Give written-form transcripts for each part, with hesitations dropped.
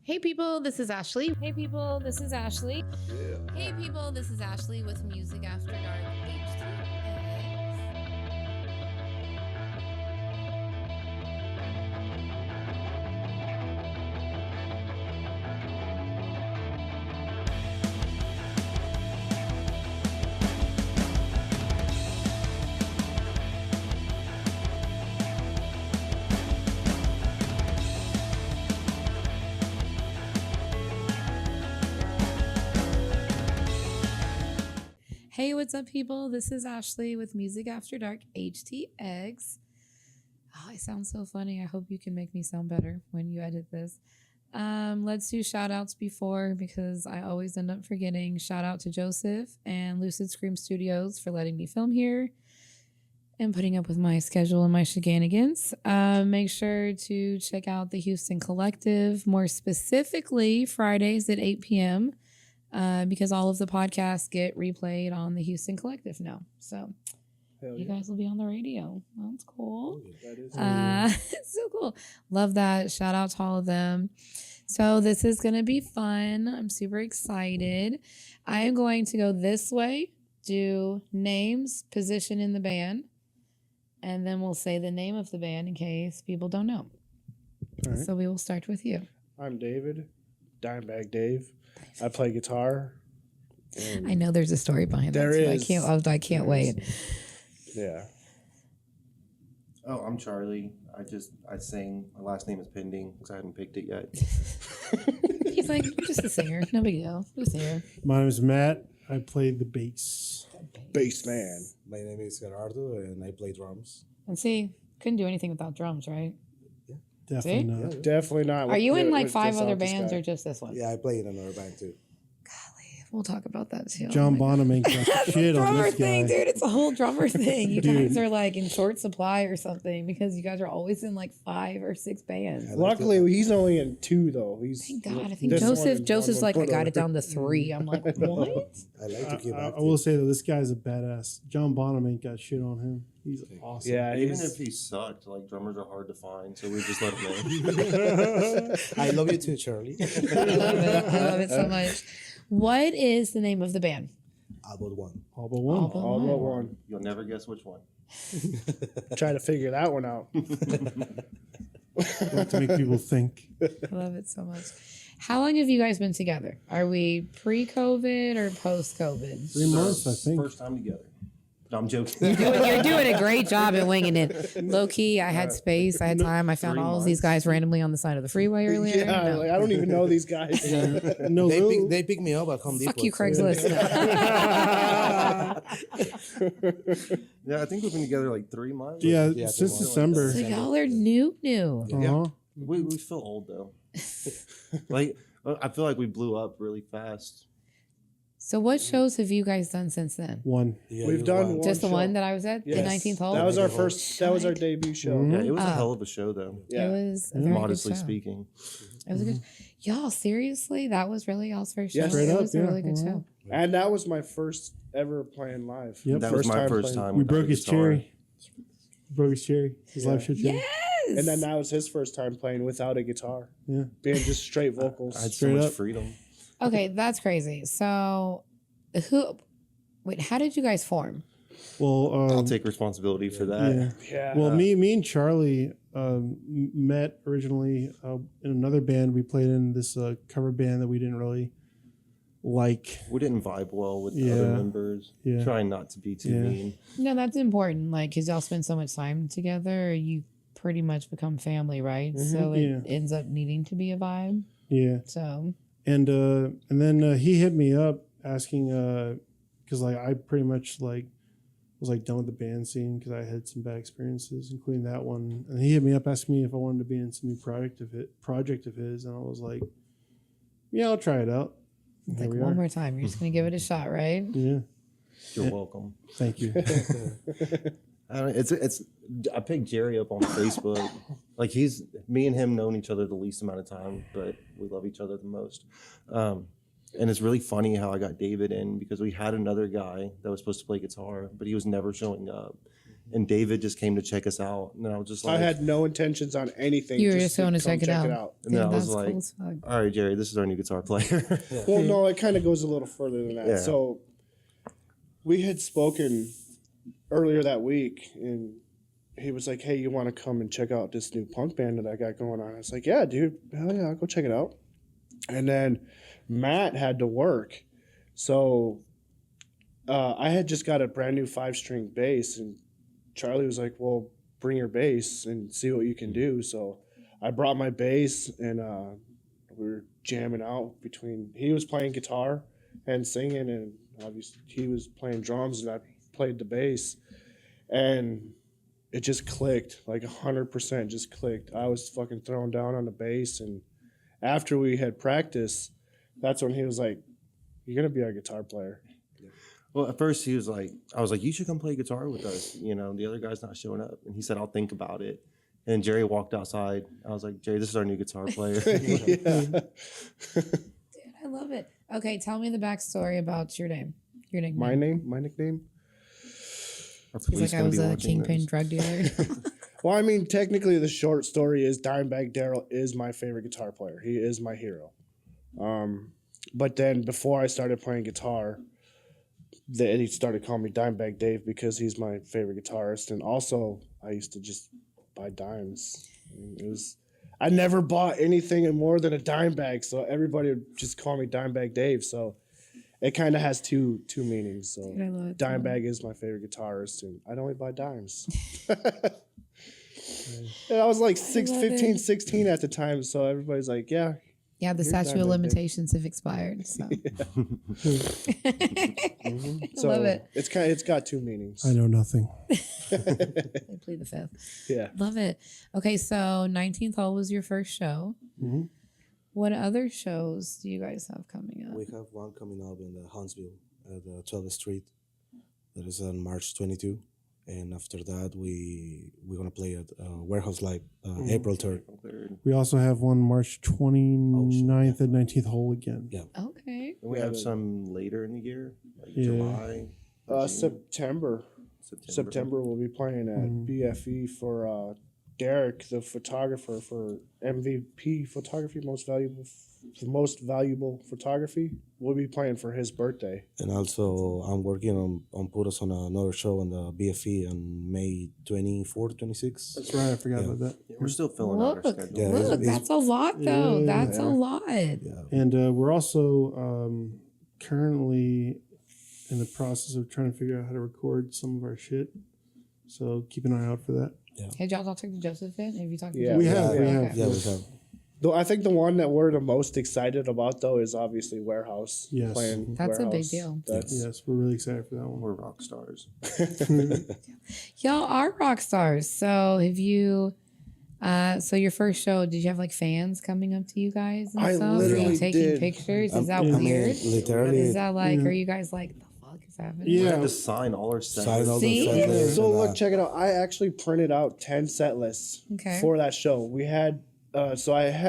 Hey people, this is Ashley. Hey people, this is Ashley. Yeah. Hey people, this is Ashley with Music After Dark HTX. Hey, what's up, people? This is Ashley with Music After Dark HTX. Oh, I sound so funny. I hope you can make me sound better when you edit this. Let's do shout outs before because I always end up forgetting. Shout out to Joseph and Lucid Scream Studios for letting me film here and putting up with my schedule and my shenanigans. Make sure to check out the Houston Collective, more specifically Fridays at 8 p.m. Because all of the podcasts get replayed on the Houston Collective now. So you guys will be on the radio. That's cool. That is It's so cool. Love that. Shout out to all of them. So this is going to be fun. I'm super excited. I am going to go this way, do names, position in the band, and then we'll say the name of the band in case people don't know. All right. So we will start with you. I'm David, Dimebag Dave. I play guitar. I know there's a story behind There that. is. I can't wait. Yeah. Oh, I'm Charlie. I sing. My last name is Pending because I hadn't picked it yet. He's like, just a singer. No big deal. Just a singer. My name is Matt. I play the bass. Bass man. My name is Gerardo and I play drums. And see, couldn't do anything without drums, right? Definitely See? not. Definitely not. Are you in like with 5 this other office bands guy. or just this one? Yeah, I play in another band too. Golly, we'll talk about that too. John Oh my Bonham ain't got God. shit on Drummer this thing, guy. dude. It's a whole drummer thing. You Dude. guys are like in short supply or something because you guys are always in like 5 or 6 bands. Yeah. Luckily, he's only in 2 though. He's Thank God. I think this one Joseph's and like, I one got it photo. down to 3. I'm like, what? I like to keep I active. will say that this guy's a badass. John Bonham ain't got shit on him. He's awesome. Yeah, Even he's, if he sucked, like drummers are hard to find, so we just let him in. I love you too, Charlie. I love it so much. What is the name of the band? About one. All but one. All but all one. but one. You'll never guess which one. Try to figure that one out. Like to make people think. I love it so much. How long have you guys been together? Are we pre-COVID or post-COVID? 3 months, I think. First time together. No, I'm joking. You're doing a great job at winging it. Low key, I had space, I had time. I found 3 all of these guys randomly on the side of the freeway earlier. Yeah, No. like, I don't even know these guys. No, They pick me up at Home Depot. Fuck you, so- Craigslist. Yeah, I think we've been together like 3 months. yeah, Yeah, since 3 months. December. So y'all are new. Uh-huh. We feel old though. Like I feel like we blew up really fast. So what shows have you guys done since then? One. Yeah, We've you done won. one. Just the show. one that I was at, Yes. the 19th hole. That was our Shite. first. That was our debut show. Mhm. Yeah, it was a Oh. hell of a show though. Yeah. It was a very Modestly good show. speaking. It was a good. Y'all, seriously, that was really y'all's first show. Yeah, straight it up, was a yeah. really good Mhm. show. And that was my first ever playing live. Yep. That was my first playing. time. We without broke a his guitar. cherry. Broke his cherry. His Yeah. live show cherry. Yes. And then that was his first time playing without a guitar. Yeah. Being just straight vocals. I had so Straight much up. freedom. Okay, that's crazy. So, wait, how did you guys form? Well, I'll take responsibility for that. yeah. Yeah. Well, me and Charlie met originally in another band. We played in this cover band that we didn't really like. We didn't vibe well with the Yeah. other members. Yeah. Trying not to be too Yeah. mean. No, that's important. Like, because y'all spend so much time together, you pretty much become family, right? So it Yeah. ends up needing to be a vibe. Yeah, So, and then he hit me up asking because like I pretty much like was like done with the band scene because I had some bad experiences, including that one. And he hit me up asking me if I wanted to be in some new project of his, and I was like, yeah, I'll try it out. And it's here like we one are. more time, you're just gonna give it a shot, right? Yeah, You're welcome. thank you. I don't, it's. I picked Jerry up on Facebook. Like me and him known each other the least amount of time, but we love each other the most. And it's really funny how I got David in because we had another guy that was supposed to play guitar, but he was never showing up. and David just came to check us out, and I was just I like, had no intentions on anything. You were just going to come check it out. And then I was That's like, cool as fuck. all right, Jerry, this is our new guitar player. Well, no, it kind of goes a little further than that. Yeah. So we had spoken earlier that week, and he was like, "Hey, you want to come and check out this new punk band that I got going on?" I was like, "Yeah, dude, hell yeah, I'll go check it out." And then Matt had to work, so I had just got a brand new 5-string bass, and Charlie was like, "Well, bring your bass and see what you can do." So I brought my bass, and we were jamming out between. He was playing guitar and singing, and obviously he was playing drums, and I played the bass, and it just clicked, like 100% just clicked. I was fucking thrown down on the bass, and after we had practice, that's when he was like, "You're gonna be our guitar player." Well, at first he was like, I was like, you should come play guitar with us. You know, the other guy's not showing up. And he said, I'll think about it. And Jerry walked outside. I was like, Jerry, this is our new guitar player. Yeah. Dude, I love it. Okay, tell me the backstory about your name. Your nickname. My nickname. Our He's police like, I gonna was be a watching kingpin this. drug dealer. Well, I mean, technically, the short story is Dimebag Darrell is my favorite guitar player. He is my hero. But then before I started playing guitar, he started calling me Dimebag Dave because he's my favorite guitarist. And also, I used to just buy dimes. I mean, I never bought anything in more than a dime bag, so everybody would just call me Dimebag Dave. So it kind of has two meanings. So Dude, I love it. Dimebag is my favorite guitarist, and I'd only buy dimes. And I was like love 15, it. 16 at the time, so everybody's like, "Yeah, Yeah, the You're statute of Dimebag Dave. limitations have expired. So. I so love it. it's got two meanings." I know nothing. I plead the fifth. Yeah. Love it. Okay, so 19th Hall was your first show. Mhm. What other shows do you guys have coming up? We have one coming up in the Huntsville at 12th Street. That is on March 22. And after that, we're going to play at Warehouse Live April 3rd. We also have one March 29th at 19th Hole again. Yeah. Okay. And we Yeah, have the- some later in the year, like Yeah. July. June, September we'll be playing at Mhm. BFE for Derek, the photographer for MVP photography, most valuable photography. We'll be playing for his birthday. And also, I'm working on put us on another show on the BFE on May 24th, 26th. That's right. I forgot Yeah. about that. Yeah, we're still filling out Look, our schedule. Yeah, look, it's- that's a lot though. Yeah. That's a Yeah. lot. Yeah. And we're also currently in the process of trying to figure out how to record some of our shit. So keep an eye out for that. Had y'all talked to Joseph yet? Have you talked to Yeah. Joseph? We Yeah, have. We Okay. have. Yeah, we have. Though I think the one that we're the most excited about though is obviously Warehouse. Yes. Playing That's a big Warehouse. deal. That's Yes, we're really excited for that one. We're rock stars. Y'all are rock stars. So have you so your first show, did you have like fans coming up to you guys and I stuff? literally Like, taking did. pictures? Is that I mean, weird? literally, Is that like, Yeah. are you guys like, the fuck is happening? We Yeah. had to sign all our sets. sign all See? the set lists So and, look, check it out. I actually printed out 10 set lists Okay. for that show. We had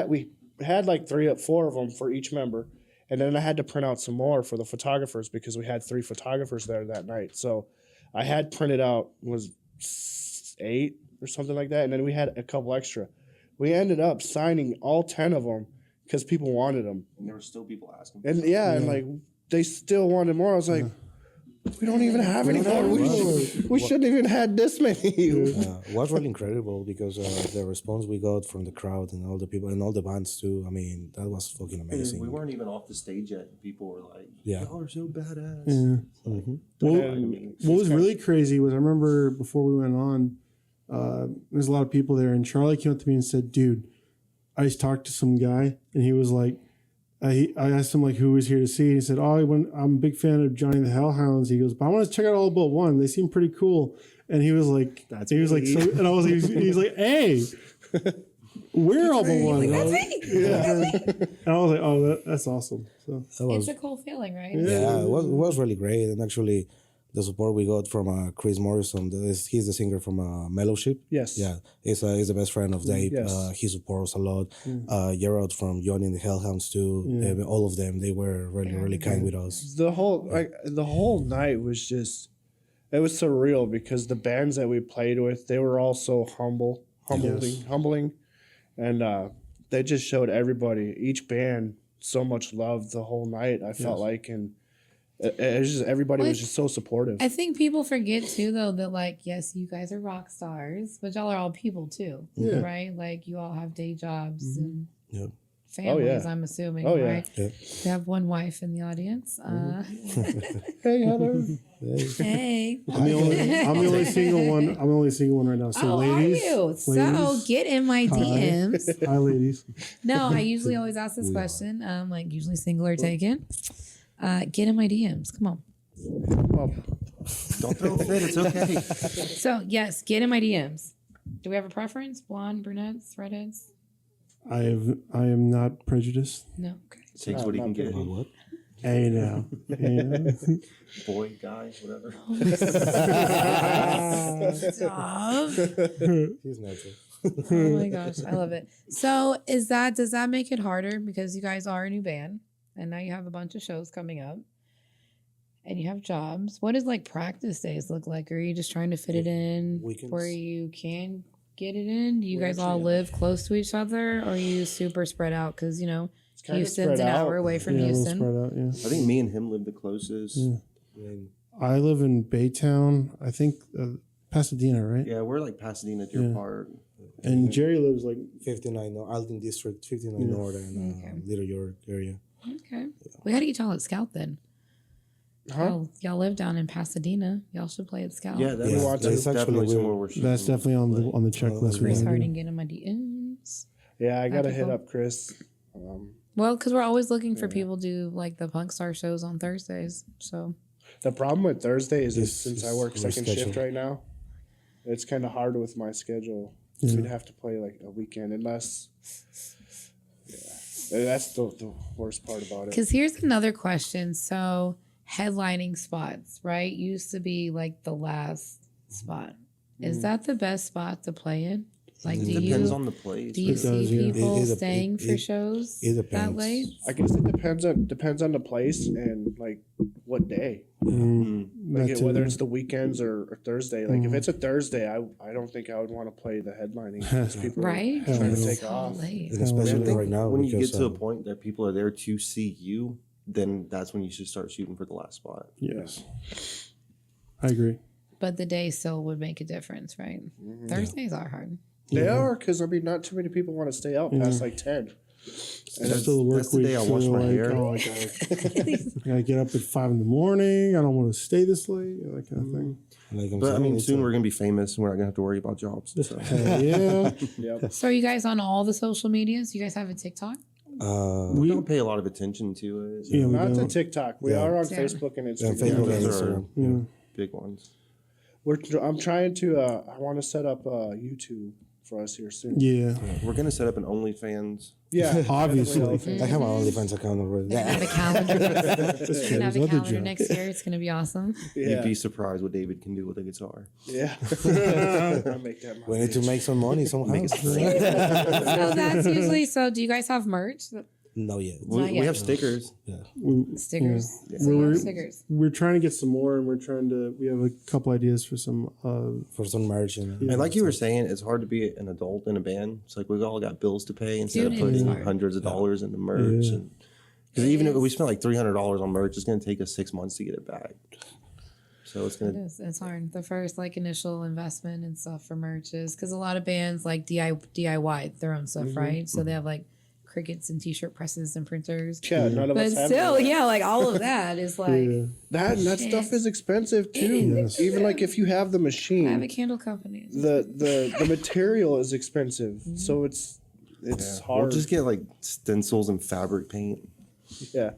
we had like 4 of them for each member, and then I had to print out some more for the photographers because we had 3 photographers there that night. So I had printed out 8 or something like that, and then we had a couple extra. We ended up signing all 10 of them because people wanted them, And there were still people asking. and and like they still wanted more. I was like, we don't even have any more. We shouldn't even had this many. it was really incredible because the response we got from the crowd and all the people and all the bands too. I mean, that was fucking amazing. We weren't even off the stage yet. And people were like, Yeah. y'all are so badass. Yeah. Mhm. Well, And what was really crazy was I remember before we went on, there's a lot of people there, and Charlie came up to me and said, "Dude, I just talked to some guy, and he was like, I asked him like who was here to see, and he said, "Oh, I'm a big fan of Johnny the Hellhounds." He goes, "But I want to check out all but one. They seem pretty cool." And he was like, That's he was like, me. so, and I was like, he's like, "Hey, we're all but one." And I was- me. yeah. And I was like, "Oh, that's awesome." So That was It's a cool feeling, right? yeah, it was really great, and actually, the support we got from Chris Morrison, he's the singer from Mellowship. Yes. Yeah, he's the best friend of Dave. Yes. He supports us a lot. Gerald from Johnny and the Hellhounds too. All of them, they were really kind with us. the whole night was just it was surreal because the bands that we played with, they were all so humbling, and they just showed everybody, each band, so much love the whole night. I felt like, and it was just everybody was just so supportive. I think people forget too, though, that like, yes, you guys are rock stars, but y'all are all people too, Yeah. right? Like you all have day jobs and Yeah. families. I'm assuming, Oh, yeah. right? Yeah. We have one wife in the audience. Hey, Heather. Hey, I'm the only single one. I'm the only single one right now. So oh, ladies, are you? So ladies, get in my hi. DMs. hi ladies. No, I usually always ask this We are. question. Like usually single or taken. Get in my DMs. Come on. Well, Don't throw a fit. It's okay. So yes, get in my DMs. Do we have a preference? Blonde, brunettes, redheads? I am not prejudiced. No. Okay. Takes what he can get. On what? Hey now. Hey now. Boy, guy, whatever. Stop. He's natural. Oh my gosh, I love it. So does that make it harder because you guys are a new band and now you have a bunch of shows coming up and you have jobs? What does like practice days look like? Are you just trying to fit it in Weekends. where you can get it in? Do you We're guys all actually- live close to each other or are you super spread out? Because kinda Houston's spread an out. hour away from Yeah, a little Houston. spread out, yeah. I think me and him live the closest. Yeah. I mean, I live in Baytown. I think Pasadena, right? Yeah, we're like Pasadena, Deer Yeah. Park. And Jerry lives like 59 Alton District, 59 Yeah. North, and Okay. Little York area. Okay. We got to get y'all at Scout then. Huh? Y'all live down in Pasadena. Y'all should play at Scout. Yeah, that's, Yeah, want to- that's it's actually definitely weird. somewhere we're shooting. that's definitely on the checklist. Chris we wanna Harding, do. get in my DMs. Yeah, I gotta hit cool. up Chris. Well, because we're always looking for people to do like the Punk Star shows on Thursdays. So The problem with Thursday is Yes, since I it's work second shift schedule. right now, it's kind of hard with my schedule. Yeah. We'd have to play like a weekend unless. Yeah, that's the worst part about it. because here's another question. So headlining spots, right, used to be like the last spot. Is that the best spot to play in? Like, do Depends you on the place. do you It see does, yeah. people It- it- staying it- for it- shows it that depends. late? I guess it depends on the place and like what day. Mm. Like That too. whether it's the weekends or Thursday. Like if it's a Thursday, I don't think I would want to play the headlining because people Right? Hell trying to no. take So off. late. And especially I think right now, when you get because, to a point that people are there to see you, then that's when you should start shooting for the last spot. Yes. I agree. But the day still would make a difference, right? Thursdays are hard. They Yeah. are because I mean, not too many people want to stay out past like 10. And it's still the work that's the week. day I so wash my like, hair. oh, I gotta get up at 5 a.m. I don't want to stay this late. That kind of thing. like I'm But I saying, mean, it's soon a- we're gonna be famous, and we're not gonna have to worry about jobs. So. Hell yeah. Yep. So are you guys on all the social medias? You guys have a TikTok? We we don't pay a lot of attention to it. Yeah, we Not to don't. TikTok. We Yeah. are on Yeah. Facebook and yeah, Instagram. Facebook and those are- Instagram. Yeah. Big ones. I'm trying to. I want to set up YouTube for us here soon. Yeah. We're gonna set up an OnlyFans. Yeah, Obviously. definitely. I have my OnlyFans account already. They're gonna have a calendar. They're gonna have a his other calendar job. next year. It's gonna be awesome. You'd Yeah, be surprised what David can do with a guitar. yeah. I make that. We need to make some money somehow. Make it So that's usually. So do you guys have merch? No, yet. We, Not we yet. have stickers. Stickers. Yeah. So you have We're- stickers. We're trying to get some more, and we have a couple ideas for some. For some merch. And, And like you were saying, it's hard to be an adult in a band. It's like we've all got bills to pay instead Dude, of it is putting hard. hundreds of dollars into merch. Yeah. And because even if we spent like $300 on merch, it's going to take us 6 months to get it back. So it's going It to. is. It's hard. The first like initial investment and stuff for merch is because a lot of bands like DIY their own stuff, right? So they have like crickets and t-shirt presses and printers. Yeah, none of But us have still, that. yeah, like all of that is like Yeah. That Shit. stuff is expensive too. Yes. Even like if you have the I have a machine, candle company. the material is expensive, so it's We'll hard. just get like stencils and fabric paint. Yeah,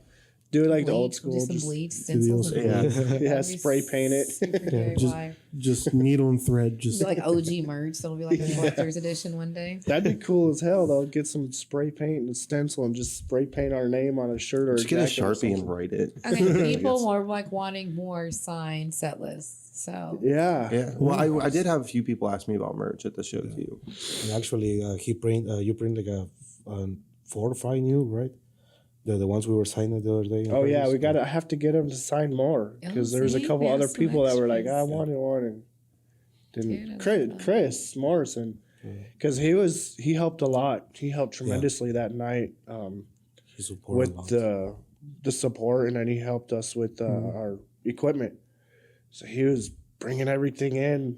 do it like the old Bleach, school. do some just, bleach the stencils. old and school. bleach. yeah, That'd be spray paint it. super DIY. Just needle and thread. It'll Just be like OG merch. So it'll be like a collector's edition one day. That'd be cool as hell. Though get some spray paint and a stencil and just spray paint our name on a shirt or Just get a jacket or Sharpie and something. write it. Okay, people Yes. were like wanting more signed set lists. So Yeah, Yeah. Well, I did have a few people ask me about merch at the show too. And actually, you print like a 4 or 5 new, right? The ones we were signing the other day. in Oh yeah, Paris. we got. I have to get him to sign more because Oh, there's a see? couple We have other some people that were like, extras. I wanted one and Dude, didn't. that's Chris, fun. Chris Morrison, because he helped a lot. He helped tremendously that night He supported a with lot. the support, and then he helped us with our equipment. So he was bringing everything in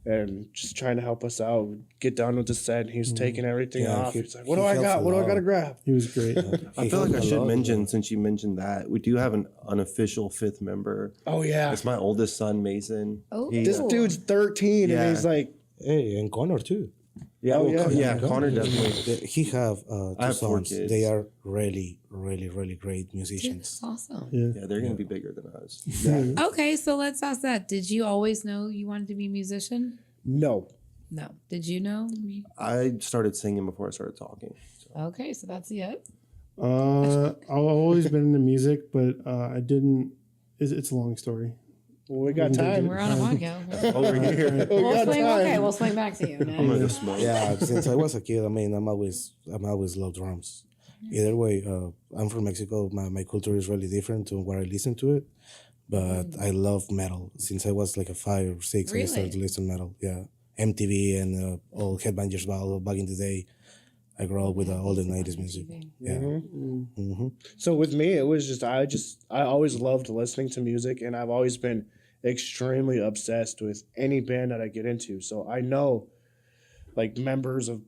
and just trying to help us out. Get done with the set. He was taking everything Yeah, off. he- He's like, "What do he I helps got? a What do I lot. got to grab?" He was great. I He feel like I helped a should lot with mention, it. since you mentioned that, we do have an unofficial fifth member. Oh yeah, It's my oldest son, Mason. Oh. this dude's 13, Yeah. and he's like, Hey, and Connor too. Yeah, Oh, well, yeah. yeah, Connor. Connor definitely. He have two I have 4 sons. kids. They are really, really, really great Dude, musicians. that's awesome. Yeah. Yeah, they're gonna be bigger than us. Okay, so let's ask that. Did you always know you wanted to be a musician? "No." No. Did you know? I started singing before I started talking. So. Okay, so that's it. I've always been into music, but I didn't. It's a long story. Well, we got time. We're on a podcast. Over here. We We'll got swing. time. Okay, we'll swing back to you. I'm gonna Next. go smoke. Yeah, since I was a kid, I mean, I'm always love drums. Either way, I'm from Mexico. My culture is really different to where I listen to it, but I love metal. Since I was like a 5 or 6, I started to Really? listen to metal. Yeah, MTV and all Headbangers Ball back in the day. I grew up with all the 90s music. Yeah. Mm-hmm. So with me, it was I always loved listening to music, and I've always been extremely obsessed with any band that I get into. So I know, like, members of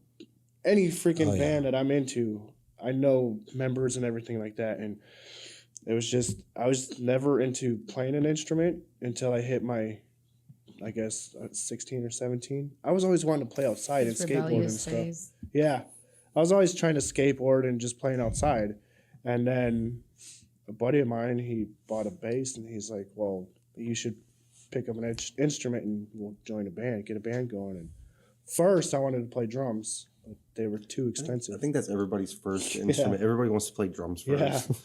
any freaking Oh, yeah. band that I'm into. I know members and everything like that, and it was just I was never into playing an instrument until I hit my, I guess, 16 or 17. I was always wanting to play outside and It's skateboard and rebellious stuff. phase. Yeah. I was always trying to skateboard and just playing outside. And then a buddy of mine, he bought a bass and he's like, well, you should pick up an instrument and we'll join a band, get a band going. And first, I wanted to play drums, but they were too expensive. I think that's everybody's first instrument. Everybody wants to play drums first. Yeah.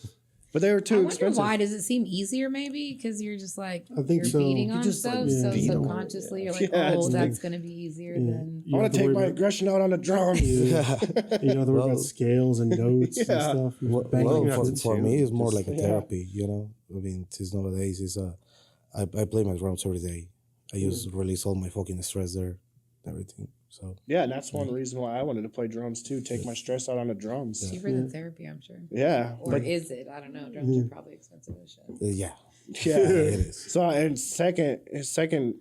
But they were I too wonder expensive. why. Does it seem easier maybe? Because you're just like, I think you're so. beating You on just, stuff. like, so beat on it, subconsciously yeah. you're like, Yeah, oh, it's that's going to be easier than. You I don't want have to take worry my about- aggression out on the drums. Yeah. You don't have to worry Well- about scales and notes and Yeah. stuff. You Well, just bang you it have for, to for too. me, it's more Just- like a Yeah. therapy, you know? I mean, since nowadays, I play my drums every day. I just release all my fucking stress there, everything. So, Yeah, and that's one reason why I wanted to play drums too, take my stress out on the drums. Cheaper than therapy, I'm sure. Yeah. Or But is it? I don't know. Drums are probably expensive as shit. yeah, yeah. it is. So and his second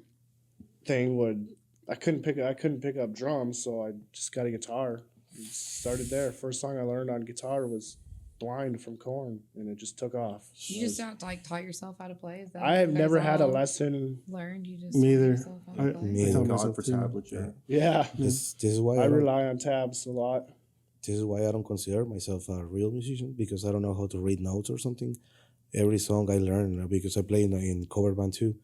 thing would I couldn't pick up drums, so I just got a guitar. And started there. First song I learned on guitar was "Blind" from Korn, and it just took off. You just don't like taught yourself how to play? Is that I what have you never guys had a all lesson. Learned you just Me taught either. yourself how to play? Me I tell either. God myself for too. tablets, yeah. Yeah, This is why I I don't, rely on tabs a lot. this is why I don't consider myself a real musician, because I don't know how to read notes or something. Every song I learn, because I play in cover band too,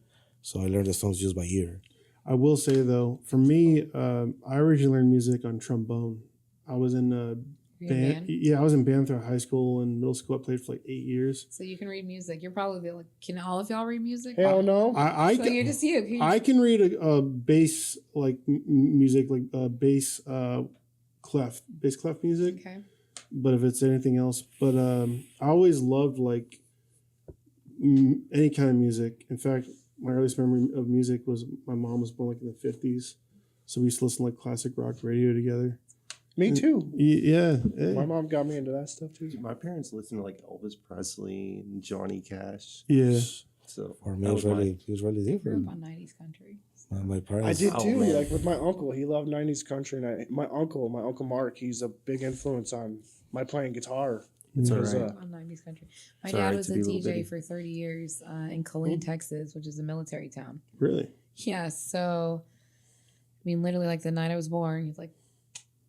so I learn the songs just by ear. I will say though, for me, I originally learned music on trombone. I was in a Were you in band. band? Yeah, I was in band throughout high school and middle school. I played for like 8 years. So you can read music. You're probably the, like, can all of y'all read music? Hell no. I So you're just you. Can you I can read a bass like music like bass clef music. okay. But if it's anything else, but I always loved like any kind of music. In fact, my earliest memory of music was my mom was born like in the 50s, so we used to listen to like classic rock radio together. Me too. Yeah, My mom got me into that stuff too. My parents listened to like Elvis Presley and Johnny Cash. yeah. So For me, that it was was really I grew different. up on 90s country. My I parents. did Oh, too. man. Like with my uncle, he loved '90s country, and my uncle Mark, he's a big influence on my playing guitar. It's all Because, right. On 90s country. My It's dad alright was to a be a little DJ bitty. for 30 years in Killeen, Texas, which is a military town. Really? Yeah, so I mean, literally, like the night I was born, he's like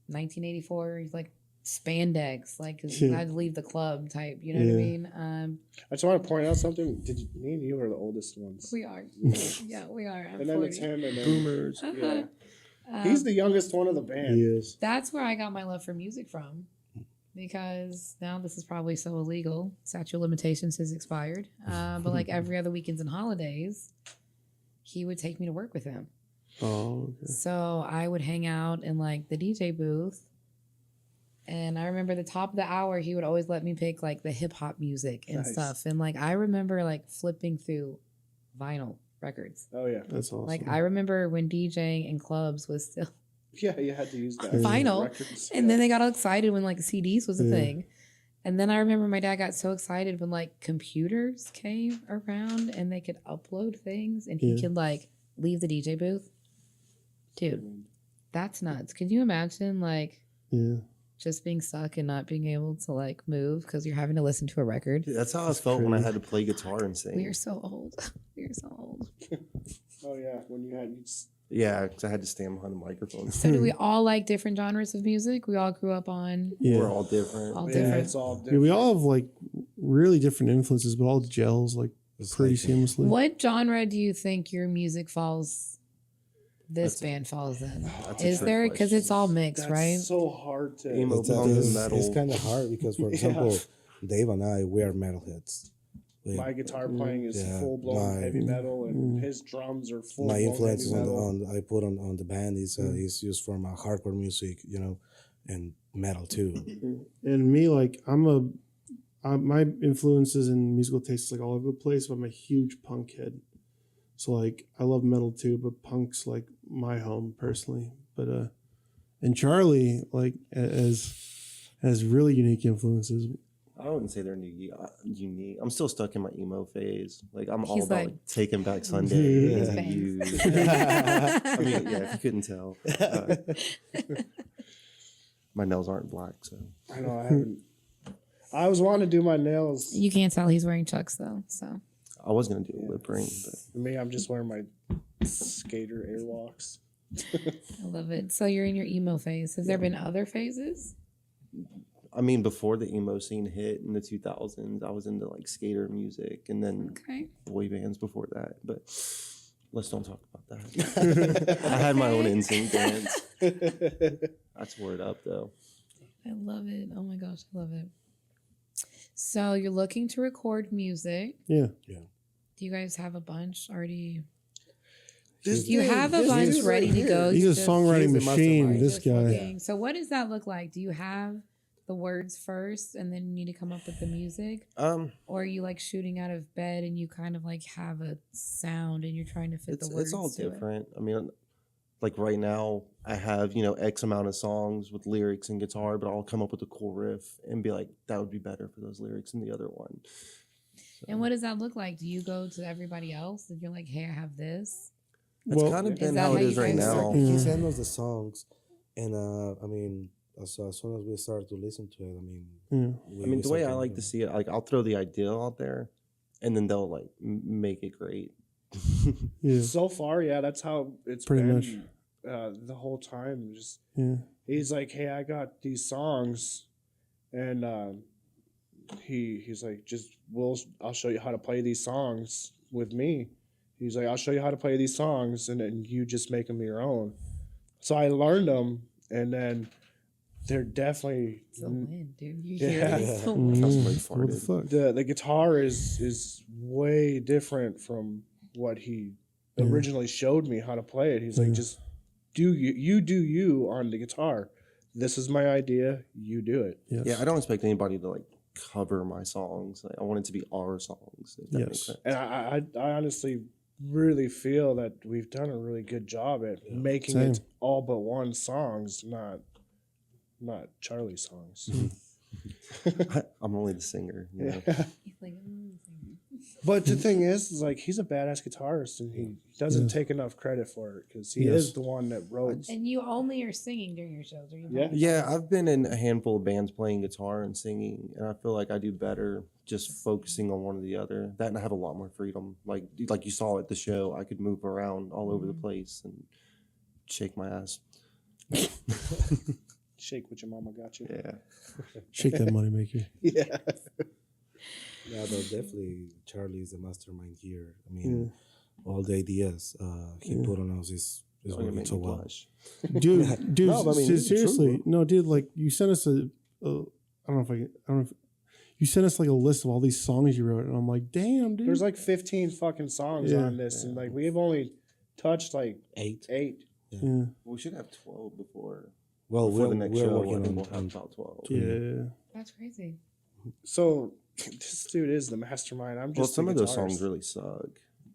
1984. He's like spandex, like because you Yeah. had to leave the club type. You know what I Yeah. mean? I just want to point out something. Me and you are the oldest ones, We are. Yeah, we are. I'm and then 40. it's him, and then Boomers. Uh-huh. he's the youngest one of the band. He is. That's where I got my love for music from. Because now this is probably so illegal. Statute of limitations has expired. But like every other weekends and holidays, he would take me to work with him. Oh, okay. So I would hang out in like the DJ booth And I remember the top of the hour, he would always let me pick like the hip hop music and Nice. stuff. And like I remember like flipping through vinyl records. Oh yeah, That's awesome. Like I remember when DJing in clubs was still, yeah. You had to use that Vinyl. records. and then they got all excited when like CDs was a Yeah. thing. And then I remember my dad got so excited when like computers came around and they could upload things and he Yeah. could like leave the DJ booth. Dude, that's nuts. Can you imagine like Yeah. just being stuck and not being able to like move because you're having to listen to a record? Dude, that's how I felt when I had to play guitar and sing. We are so old. We are so old. Oh yeah, when you had Yeah, because I had to stand behind the microphone. So do we all like different genres of music? We all grew up on Yeah. We're all different. all yeah, different. it's all Yeah, different. we all have like really different influences, but all gels like It's pretty like- seamlessly. What genre do you think your music falls? This That's- band falls in. That's a Is trick there because it's question. all mixed, That's right? so hard to. Emo It's, punk and it's, metal. kind of hard because, for Yeah. example, Dave and I, we are metalheads. We- My guitar playing is Yeah, full blown my- heavy metal, and his drums are full. my blown influences heavy metal. on I put on the band is used from hardcore music, and metal too. And me, like my influences and musical tastes like all over the place, but I'm a huge punk head. So like I love metal too, but punk's like my home personally. But and Charlie like has really unique influences. I wouldn't say they're unique. I'm still stuck in my emo phase. Like I'm all He's about like- like Taking Back Sunday. He's and bangs. you. I mean, yeah, if you couldn't tell, my nails aren't black, so I know I haven't. I was wanting to do my nails. You can't tell he's wearing Chucks though. So I was gonna do a lip ring, but For me, I'm just wearing my skater airwalks. I love it. So you're in your emo phase. Has there been other phases? I mean, before the emo scene hit in the 2000s, I was into like skater music and then Okay. boy bands before that. But let's don't talk about that. I had my own NSYNC dance. I tore it up though. I love it. Oh my gosh, I love it. So you're looking to record music. Yeah. Do you guys have a bunch already? This Do you dude- have a this bunch dude ready right to here. go? He's You a just- songwriting he's a machine, mastermind. this just guy. looking. So what does that look like? Do you have the words first and then you need to come up with the music? Or are you like shooting out of bed and you kind of like have a sound and you're trying to fit the words It's all to it? different. I mean, like right now, I have X amount of songs with lyrics and guitar, but I'll come up with a cool riff and be like, that would be better for those lyrics than the other one. And what does that look like? Do you go to everybody else and you're like, hey, I have this? That's Well- kind of Is been that how how it you is right guys now. work? He Yeah. sent us the songs, and as soon as we start to listen to it, Yeah. we, I mean, we the way start I to- like to see it, like I'll throw the idea out there, and then they'll like make it great. Yeah. So far, yeah, that's how it's Pretty been much. the whole time. Just Yeah. he's like, "Hey, I got these songs," and he's like, I'll show you how to play these songs with me." He's like, "I'll show you how to play these songs, and then you just make them your own." So I learned them, and then they're definitely It's a win, dude. You Yeah. hear it? It's a Mm, win. Somebody what the farted. fuck? the guitar is way different from what he Yeah. originally showed me how to play it. He's like, Yeah. just do you on the guitar. This is my idea. You do it. Yes. Yeah, I don't expect anybody to like cover my songs. Like, I want it to be our songs. If that makes Yes. sense. And I honestly really feel that we've done a really good job at making it Same. all but one songs, not Charlie's songs. I'm only the singer. You know? He's like, But the thing is like he's a badass guitarist, and he doesn't Yeah. take enough credit for it because he Yes. is the one that wrote. and you only are singing during your shows, are you? Yeah. Yeah, I've been in a handful of bands playing guitar and singing, and I feel like I do better just focusing on one or the other. That, and I have a lot more freedom. Like you saw at the show, I could move around all over the place and shake my ass. Shake what your mama got you. Yeah. Shake that money maker. Yeah. Yeah, but definitely Charlie is the mastermind here. I mean, all the ideas he Yeah. put on us is It's gonna working make so me well. blush. Dude, No, but I mean, it's true, seriously, bro. no, dude, like you sent us I don't know if you sent us like a list of all these songs you wrote, and I'm like, damn, dude. There's like 15 fucking songs Yeah. on this, and like we've only touched like 8. 8. yeah. We should have 12 before Well, Before we're, the next we're show, I working think we'll on, have on about 12. Yeah. That's crazy. So this dude is the mastermind. I'm just Well, the some of those guitarist. songs really suck.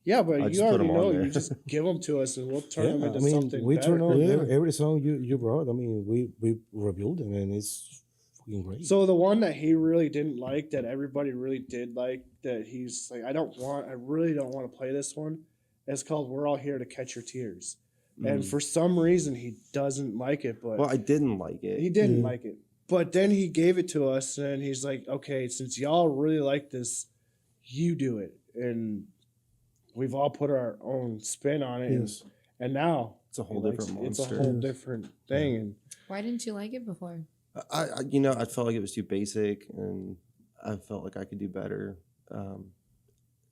Yeah, I but just you put already 'em on know. there. You just give them to us, and we'll turn them yeah, into I mean, something we better. turn on Yeah. every song you brought. I mean, we reviewed them, and it's fucking great. So the one that he really didn't like, that everybody really did like, that he's like, I really don't want to play this one. It's called "We're All Here to Catch Your Tears," and for some reason he doesn't like it. But Well, I didn't like it. he didn't Yeah. like it. But then he gave it to us, and he's like, "Okay, since y'all really like this, you do it." And we've all put our own spin on it, Yes. and now It's a he whole likes different it. It's a monster. whole different thing. And Why didn't you like it before? I felt like it was too basic, and I felt like I could do better.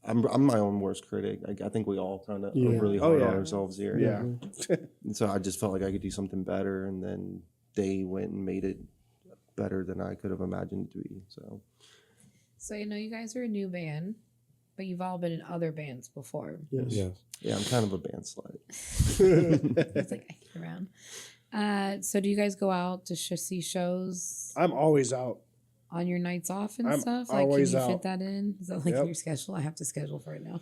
I'm my own worst critic. I think we all kind of Yeah. are really Oh, hard yeah. on ourselves here. yeah, And so I just felt like I could do something better, and then they went and made it better than I could have imagined it to be. So So you know you guys are a new band, but you've all been in other bands before. Yes. yeah, yeah, I'm kind of a band slut. It's like I get around. So do you guys go out to see shows I'm always out. on your nights off and I'm stuff? Like, can always you fit out. that in? Is that like Yep. your schedule? I have to schedule for it now.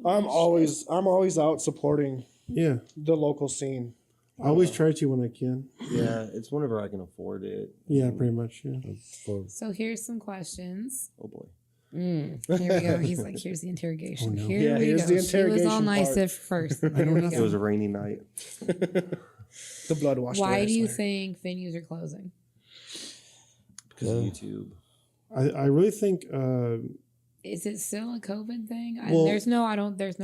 I'm always out supporting Yeah. the local scene. I always try to when I can. Yeah, it's whenever I can afford it. Yeah, And- pretty much. Yeah. for So here's some questions. Oh boy. Here we go. He's like, here's the interrogation. Oh, no. Here Yeah, we here's go. the She was all interrogation nice part. at first. Here we It was go. a rainy night The blood washed away. Why I do you swear. think venues are closing? because of YouTube. I really think Is it still a COVID thing? Well- There's no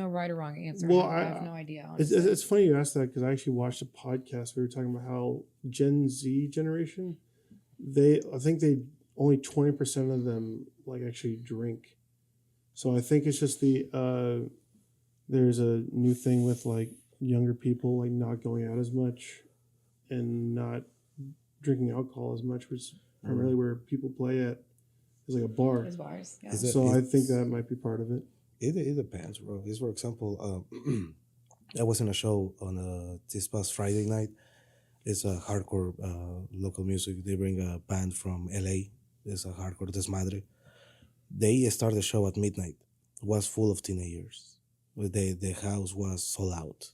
right or wrong answer. Well, I I- have no idea. it's, honestly. it's funny you asked that because I actually watched a podcast. We were talking about how Gen Z generation, I think they only 20% of them like actually drink. So I think it's just there's a new thing with like younger people like not going out as much and not drinking alcohol as much, which is primarily where people play at is like a bar. There's bars. Yeah. Is it- So I think that might be part of it. it depends, bro. It's for example, I was in a show on this past Friday night. It's a hardcore local music. They bring a band from LA. It's a hardcore desmadre. They start the show at midnight. It was full of teenagers. The house was sold out.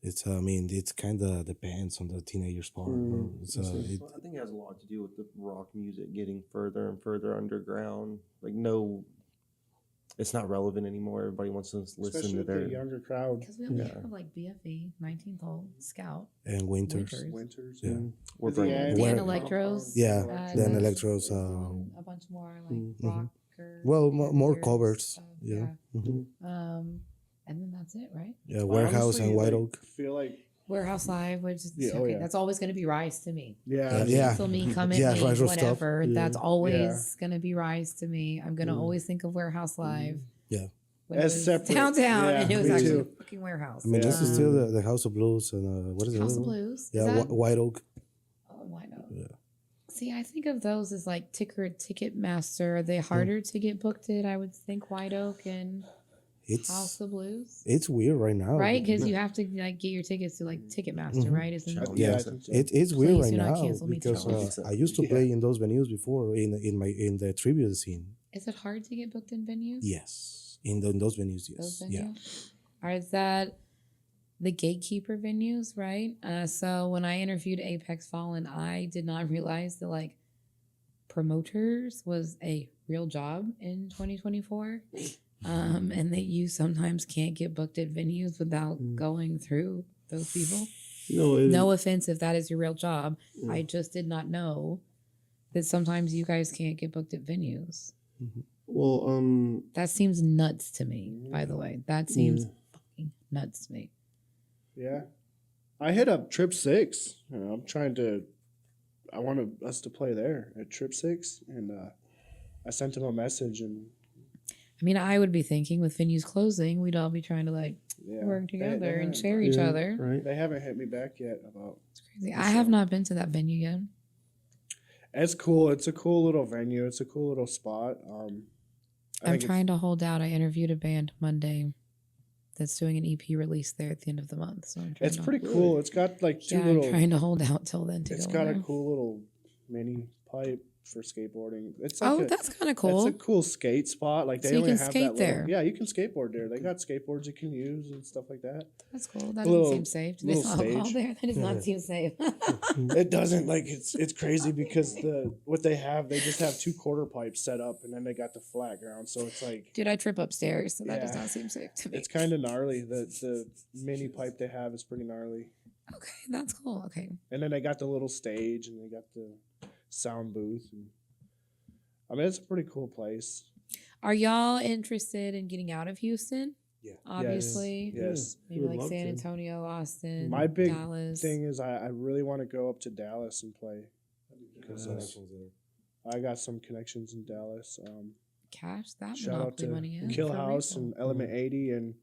It's it kind of depends on the teenagers part. Bro. It's Well, I think it has a lot to do with the rock music getting further and further underground. Like, no, it's not relevant anymore. Everybody wants to listen Especially to with their. the younger crowd. Because we only Yeah. have like BFE, 19th Hole, Scout, and Winters. Winters. Winters. Yeah. We're At the bringing. end. Where- Dan Electros. Yeah, uh, Dan does- Electros, is on a bunch more like mhm. rocker. Well, more weird covers. stuff, Yeah. Mhm. And then that's it, right? Yeah, Warehouse Honestly, and White like, Oak. feel like Warehouse Live, which is Yeah, oh, okay. yeah. That's always going to be Rise to me. yeah, Yeah. Cancel me, come at Yeah, me, Rise Rooftop. whatever. Yeah. That's always Yeah. going to be Rise to me. I'm going to always think of Warehouse Live. Yeah. When it As was separate. downtown, Yeah, and it was me actually too. a fucking Warehouse. I mean, this is Yeah. still the House of Blues and what is it? House of Blues. Is Yeah, that- White Oak. Oh, why not? Yeah. See, I think of those as like Ticketmaster. Are they harder to get booked at? I would think White Oak and House It's of Blues. it's weird right now, Right? Because you have to like get your tickets to like Ticketmaster, Mhm. right? Isn't Sure. it? Yeah, I think so. it's weird Please right do not now cancel me, because Charlie. I used to Yeah. play in those venues before in the tribute scene. Is it hard to get booked in venues? Yes, in those venues, yes, Those yeah. venues? Or is that the gatekeeper venues, right? So when I interviewed Apex Fallen, I did not realize that like promoters was a real job in 2024. And that you sometimes can't get booked at venues without going through those people. No offense if that is your real job. I just did not know that sometimes you guys can't get booked at venues. Well, That seems nuts to me, by the way. That seems fucking nuts to me. Yeah. I hit up Trip Six. I wanted us to play there at Trip Six, and I sent him a message, and I mean, I would be thinking with venues closing, we'd all be trying to like yeah, work they- together they and haven't- share each other. Right. They haven't hit me back yet about. It's crazy. I have not been to that venue yet. It's cool. It's a cool little venue. It's a cool little spot. I I'm think trying to hold out. I interviewed a band Monday. that's doing an EP release there at the end of the month. So I'm trying It's to, pretty cool. It's got like two Yeah, I'm little. trying to hold out till then to It's go got there. a cool little mini pipe for skateboarding. It's like Oh, that's kind of cool. It's a cool skate spot. Like they So you only can have skate that little, there. Yeah, you can skateboard there. They got skateboards you can use and stuff like that. That's cool. That little- doesn't seem safe. Do they little still have alcohol stage. there? That does not seem safe. It doesn't like it's crazy because what they have, they just have 2 quarter pipes set up and then they got the flat ground. So it's like Dude, I trip upstairs, so that does Yeah. not seem safe to me. it's kind of gnarly. The mini pipe they have is pretty gnarly. Okay, that's cool. Okay. And then they got the little stage and they got the sound booth. And, I mean, it's a pretty cool place. Are y'all interested in getting out of Houston? Yeah. Obviously. Yes. Maybe Would like love San to. Antonio, Austin, My big Dallas. thing is I really want to go up to Dallas and play. Because Connections there. I got some connections in Dallas. Cash that Shout out monopoly to money in. Kill for House real. and Element 80 and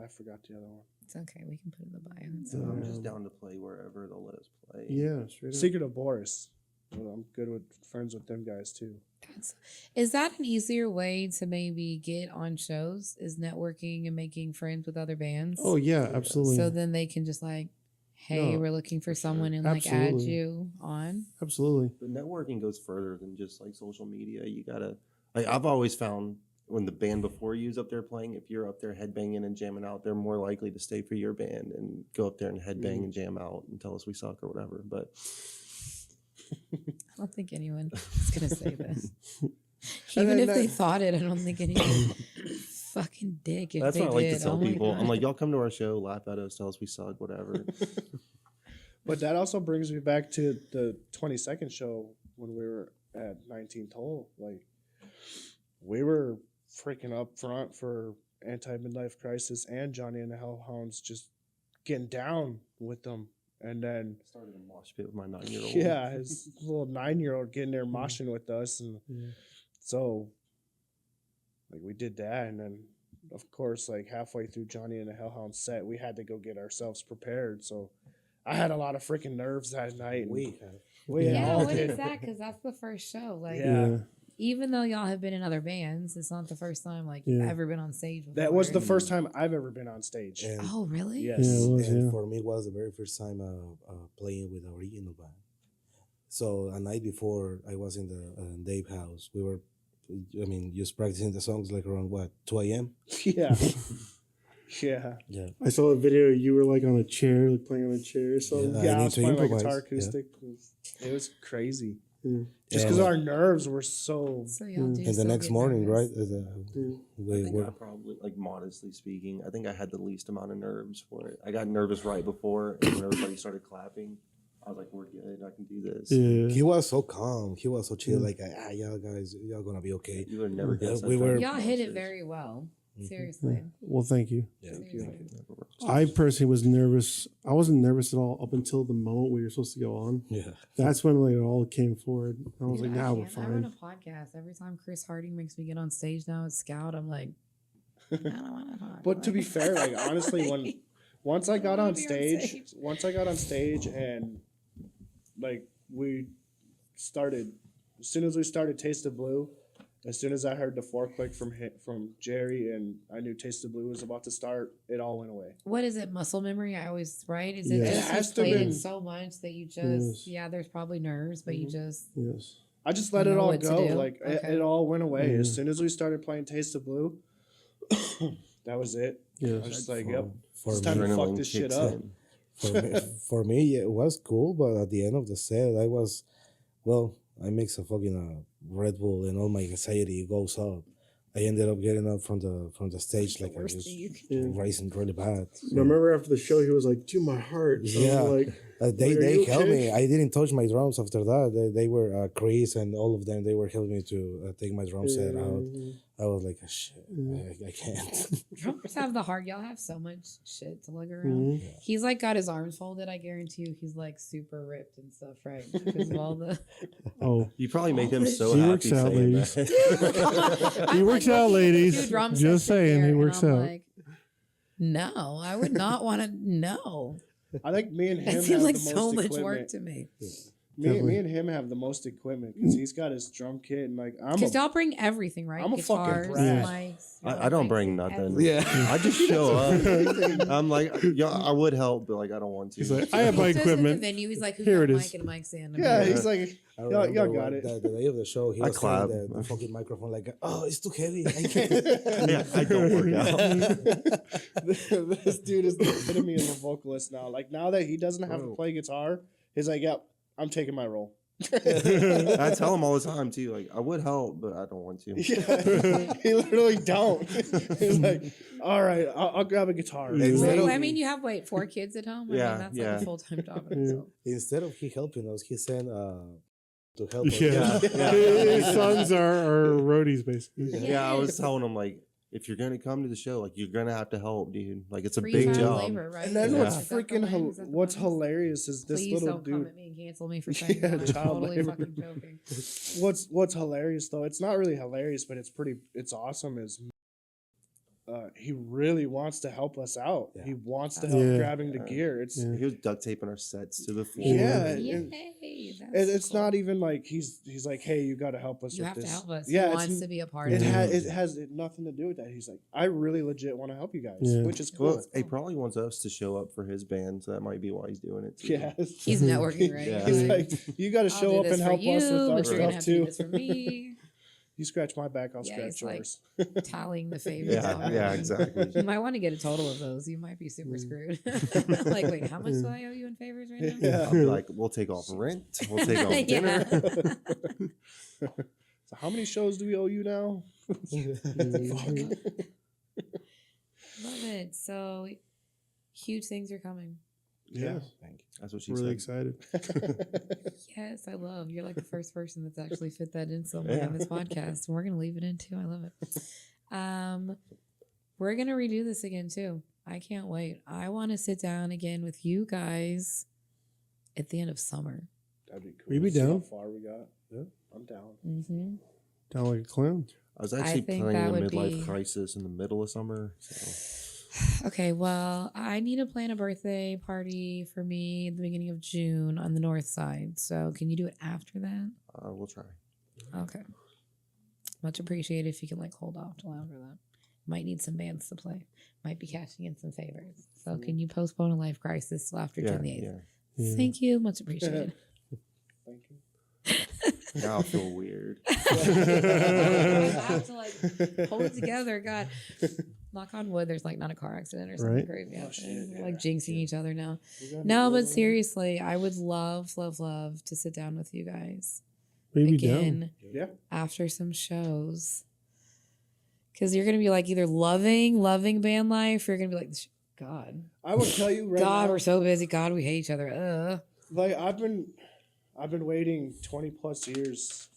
I forgot the other one. It's okay. We can put it in the bio. It's I'm fine. just down to play wherever they'll let us play. Yeah, straight up. Secret of Boris. Well, I'm good with friends with them guys too. Is that an easier way to maybe get on shows? Is networking and making friends with other bands? Oh yeah, absolutely. So then they can just like, hey, No, we're looking for sure. someone and like add Absolutely. you on. Absolutely. But networking goes further than just like social media. You gotta like I've always found when the band before you is up there playing, if you're up there headbanging and jamming out, they're more likely to stay for your band and go up there and headbang and jam out and tell us we suck or whatever. But I don't think anyone is gonna say this. And Even then if they that- thought it, I don't think anyone fucking dick if that's they what I like did. to tell Oh my people. God. I'm like, y'all come to our show, laugh at us, tell us we suck, whatever. But that also brings me back to the 22nd show when we were at 19 Toll. Like, we were freaking up front for Anti-Midlife Crisis and Johnny and the Hellhounds, just getting down with them. And then, Started a mosh pit with my 9-year-old. yeah, his little 9-year-old getting there moshing with us. And Yeah. so, like, we did that. And then, of course, like, halfway through Johnny and the Hellhounds set, we had to go get ourselves prepared. So, I had a lot of freaking nerves that night. and We have. we yeah, all what did. is that? Because that's the first show. Like, Yeah. even though y'all have been in other bands, it's not the first time like Yeah. you've ever been on stage before. That was the first time I've ever been on stage. And, Oh, really? Yes. Yeah, it was, and yeah. for me, it was the very first time playing with the original band. So a night before I was in the Dave house, we were, just practicing the songs like around 2 a.m. Yeah. Yeah. Yeah. I saw a video. You were like on a chair, like playing on a chair. So Yeah. Yeah, I I need was to playing my improvise, guitar yeah. acoustic. It was crazy. yeah. Just because our nerves were so. So y'all do And the still next get morning, nervous. right? Yeah. I We think were I probably, like modestly speaking, I think I had the least amount of nerves for it. I got nervous right before, and when everybody started clapping, I was like, "We're good. I can do this." Yeah. He was so calm. He was so chill. Like, y'all guys, y'all gonna be okay. You would never Yeah, guess. we were- Y'all hit it very well. Mhm. Seriously. Well, thank you. Yeah. Seriously. I personally was nervous. I wasn't nervous at all up until the moment we were supposed to go on. Yeah. That's when like it all came forward. I was Dude, like, "Now we're can't. I run a fine." podcast. Every time Chris Harding makes me get on stage now at Scout, I'm like, I don't want to talk. But to be Like- fair, like honestly, when once I got wanna on be on stage, and like we started, as soon as we started Taste of Blue, as soon as I heard the 4-click from Jerry and I knew Taste of Blue was about to start, it all went away. What is it? Muscle memory? I always right. Is it Yeah. just It has you to played been- it so much that you just Yes. yeah? There's probably nerves, but you Mhm. just Yes. I just let You it know all what to go. do? Like Okay. it all went away as Mhm. soon as we started playing Taste of Blue. That was it. I was Yes. just like, yep, For it's time me, to fuck Adrenaline this shit kicks up. in. for me, yeah, it was cool. But at the end of the set, I mix a fucking Red Bull, and all my anxiety goes up. I ended up getting up from the stage like I worst was thing you can racing really bad. I remember after the show, he was like, "To my heart." So Yeah. like, They Are they you helped okay? me. I didn't touch my drums after that. They were Chris and all of them. They were helping me to take my drum set out. I was like, shit, I can't. drummers have the hard. Y'all have so much shit to lug around. Mhm. He's like got his arms folded. I guarantee you, he's like super ripped and stuff, right? Because of all the. Oh, You probably make him so He happy works out, saying ladies. that. He works out, ladies. Just saying, he works out. Like, no, I would not want to. No, I think me and him that have seems like the most so much equipment. work to me. Me Definitely. and him have the most equipment because he's got his drum kit and like I'm Because a, y'all bring everything, right? I'm a fucking Guitars, brat. mics. I don't mics, bring nothing. everything. Yeah. I just show up. I'm like, yeah, I would help, but like I don't want to. He's like, I have my He says at the equipment. venue, he's like, who Here got it a is. mic and a mic stand? yeah. Yeah. He's like, I y'all remember got it. the day of the show, he I was telling clap. the fucking microphone like, "Oh, it's too heavy. I can't." Yeah, I don't work out. This dude is the epitome of a vocalist now. Like now that he doesn't have to Bro. play guitar, he's like, "Yep, I'm taking my role." I tell him all the time too. Like I would help, but I don't want to. Yeah, he literally don't. He's like, "All right, I'll grab a guitar." Instead Well, of- I mean, you have, 4 kids at home? I Yeah, mean, that's yeah. like a full-time job in Yeah. itself. Instead of he helping us, he sent to help us. Yeah. Yeah. His sons are roadies, basically. Yeah, I was telling him like, if you're gonna come to the show, like you're gonna have to help, dude. Like it's a Free big child job. labor, right? And then Yeah. what's Is that the freaking line? Is that the what's line? hilarious is this Please little don't come dude. at me and cancel me for saying Yeah, that. I'm child totally labor. fucking joking. What's hilarious though? It's not really hilarious, but it's awesome. Is he really wants to help us out? Yeah. He wants to help Yeah. grabbing the Yeah. gear. It's Yeah. He was duct taping our sets to the floor. Yeah. Yay, and- that's it's cool. not even like he's like, hey, you got to help us You with have to this. help us. Yeah, he it's- wants to be a part It of Yeah. it. has nothing to do with that. He's like, I really legit want to help you guys, Yeah. which is cool. Well, he probably wants us to show up for his band, so that might be why he's doing it. Too. Yeah, He's networking, right? Yeah. he's Like, like, you got to I'll show do up this and for help you, us with our but you're gonna stuff have to do too. this for me. You scratch my back, I'll Yeah, scratch it's like- yours. Tallying the favors. Yeah, already. yeah, exactly. You might want to get a total of those. You might be super screwed. Like, wait, how much do I owe you in favors right now? Yeah. I'll be like, we'll take off rent. We'll take off dinner. Yeah. So how many shows do we owe you now? Love it. So huge things are coming. Yeah. Thank you. That's what she Really said. excited. Yes, I love. You're like the first person that's actually fit that in somewhere Yeah. on this podcast. And we're gonna leave it in too. I love it. We're gonna redo this again too. I can't wait. I want to sit down again with you guys at the end of summer. That'd be cool. We'd be See down. How far we got? Yeah. I'm down. Mm-hmm. Down like a clown. I was actually think planning that a would midlife be- crisis in the middle of summer. So Okay, well, I need to plan a birthday party for me at the beginning of June on the north side. So can you do it after that? we'll try. Okay. Much appreciated if you can hold off till after that. Might need some bands to play. Might be cashing in some favors. So can you postpone a life crisis till after Yeah, June the 8th? yeah. Yeah. Thank you. Much appreciated. Thank you. Now I feel weird. I have to hold it together. God. Knock on wood, there's not a car accident or something Right. crazy. Oh, out shit, there. We're yeah. jinxing each other now. We got No, it. but seriously, I would love to sit down with you guys Maybe down. again Yeah. after some shows. Because you're going to be either loving band life, or you're going to be like, God, I will tell you right God, now. we're so busy. God, we hate each other. Like I've been waiting 20 plus years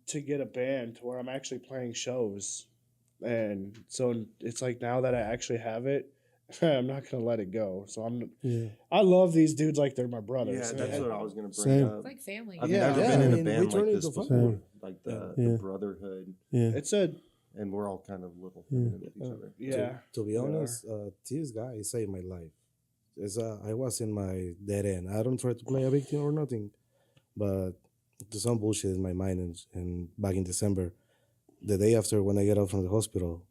to get a band to where I'm actually playing shows, and so it's like now that I actually have it, I'm not gonna let it go. So Yeah. I love these dudes like they're my Yeah, brothers. that's And- what I was gonna bring Same. up. It's like family. I've Yeah. never Yeah, been in I a mean, band we turn like this into before, family. like the Yeah. brotherhood, Yeah. It's a and we're all kind of little Yeah. feminine with each other. yeah. To be we honest, this guy saved my life. I was in my dead end. I don't try to play a victim or nothing, but there's some bullshit in my mind. And back in December, the day after when I get out from the hospital,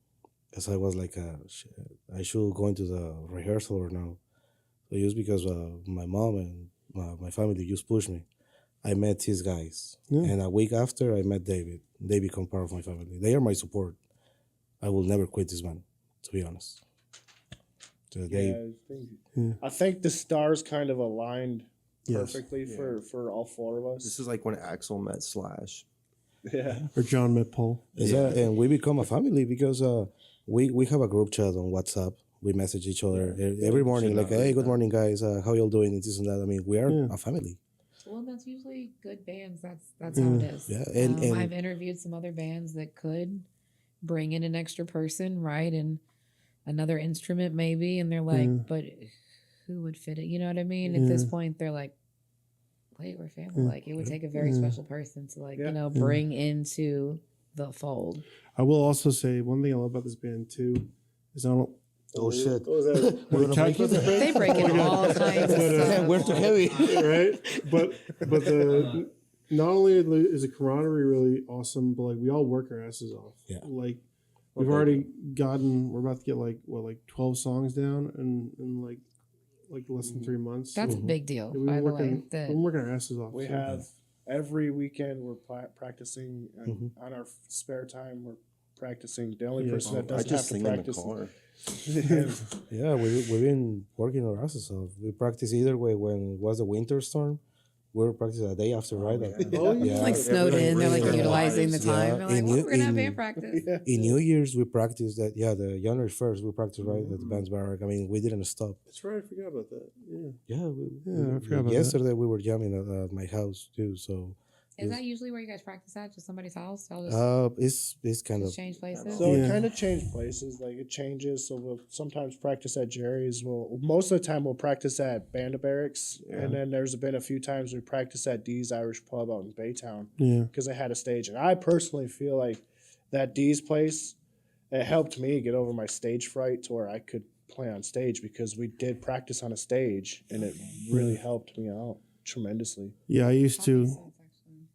as I was like, shit, I should go into the rehearsal or no. So just because my mom and my family just pushed me, I met these guys. Yeah. And a week after, I met David. They become part of my family. They are my support. I will never quit this band, to be honest. So they, I think the stars kind of aligned Yes. perfectly for all four of This us. is like when Axel met Slash. Yeah. Or John met Paul. and we become a family because we have a group chat on WhatsApp. We message each other every morning, should like, not "Hey, break good that. morning, guys. How y'all doing?" And this and that. I mean, we are Yeah. a family. Well, that's usually good bands. That's how it is. Yeah, and- I've interviewed some other bands that could bring in an extra person, right, and another instrument maybe, and they're like, Yeah. but who would fit it? You know what I mean? At this Yeah. point, they're like, wait, we're family. Yeah. Like it would take a very Yeah. special person to Yeah. bring into the fold. I will also say one thing I love about this band too is Oh shit! What was that? We're gonna break it. They break it all kinds of But, stuff. We're too heavy. right? But the not only is the camaraderie really awesome, but like we all work our asses off. Yeah. Like we've already gotten. We're about to get like 12 songs down in like less than 3 months. That's a So, big deal, we've by been the way. working. That We're working our asses off. We so. have every weekend we're practicing, and on our spare time we're practicing. The only Yeah. person that I doesn't just have to sing in the practice. car. Yeah, we've been working our asses off. We practice either way. When it was the winter storm, we were practicing a day after, right? Oh, yeah. it's like snowed in. They're like Yeah. utilizing the Yeah. time. They're like, In well, you- we're gonna have in- band practice. Yeah. In New Year's, we practiced that. Yeah, the January 1st, we practiced right at the band's barrack. I mean, we didn't stop. That's right. I forgot about that. Yeah. Yeah, I forgot about that. yesterday we were jamming at my house too. So Is that usually where you guys practice at? Just somebody's house? Y'all just, it's kind just of change places? So Yeah. it kind of changed places. Like it changes. So we'll sometimes practice at Jerry's. Most of the time we'll practice at Banda Barracks, and then there's been a few times we practice at Dee's Irish Pub out in Baytown Yeah. because they had a stage. And I personally feel like that Dee's place, it helped me get over my stage fright to where I could play on stage because we did practice on a stage, and it really helped me out tremendously. Yeah. I used That makes to. sense, actually.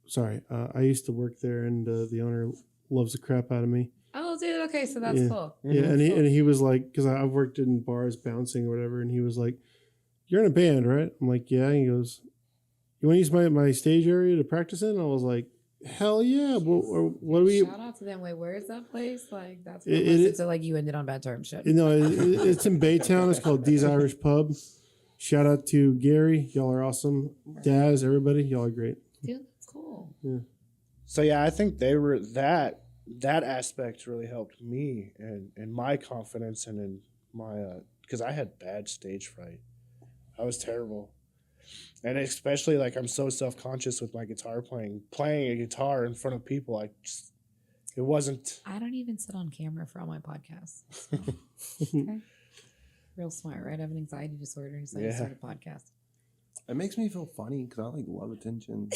Sorry, I used to work there, and the owner loves the crap out of me. Oh, dude. Okay, so that's Yeah. cool. Yeah, and he was like, because I've worked in bars bouncing or whatever, and he was like, "You're in a band, right?" I'm like, "Yeah." And he goes, "You want to use my stage area to practice in?" And I was like, "Hell yeah!" What do we? Shout out to them. Wait, where is that place? Like, that's It- so like you ended on bad terms. Shit. You know, it's in Baytown. It's called Dee's Irish Pub. Shout out to Gary. Y'all are awesome. Daz, everybody, y'all are great. Dude, that's cool. So yeah, I think they were that aspect really helped me and my confidence and in my because I had bad stage fright. I was terrible, and especially like I'm so self conscious with my guitar playing a guitar in front of people. It wasn't. I don't even sit on camera for all my podcasts. So. Okay. Real smart, right? I have an anxiety disorder, and so I Yeah. started a podcast. It makes me feel funny because I like love attention.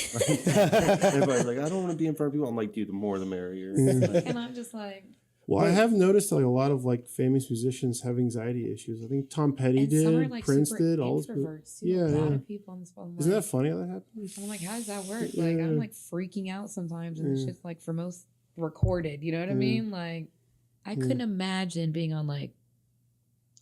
Everybody's like, I don't want to be in front of people. I'm like, dude, the more the merrier. And I'm just like, Well, I have noticed like a lot of like famous musicians have anxiety issues. I think Tom Petty and some are did, like Prince super did, all those people. introverts too. Yeah, a lot yeah. of people on this phone. Isn't that funny how that happens? I'm like, how does that work? Like, I'm Yeah. like freaking out sometimes, and it's Yeah. just like for most recorded. You know what I Yeah. mean? Like, I couldn't imagine being on like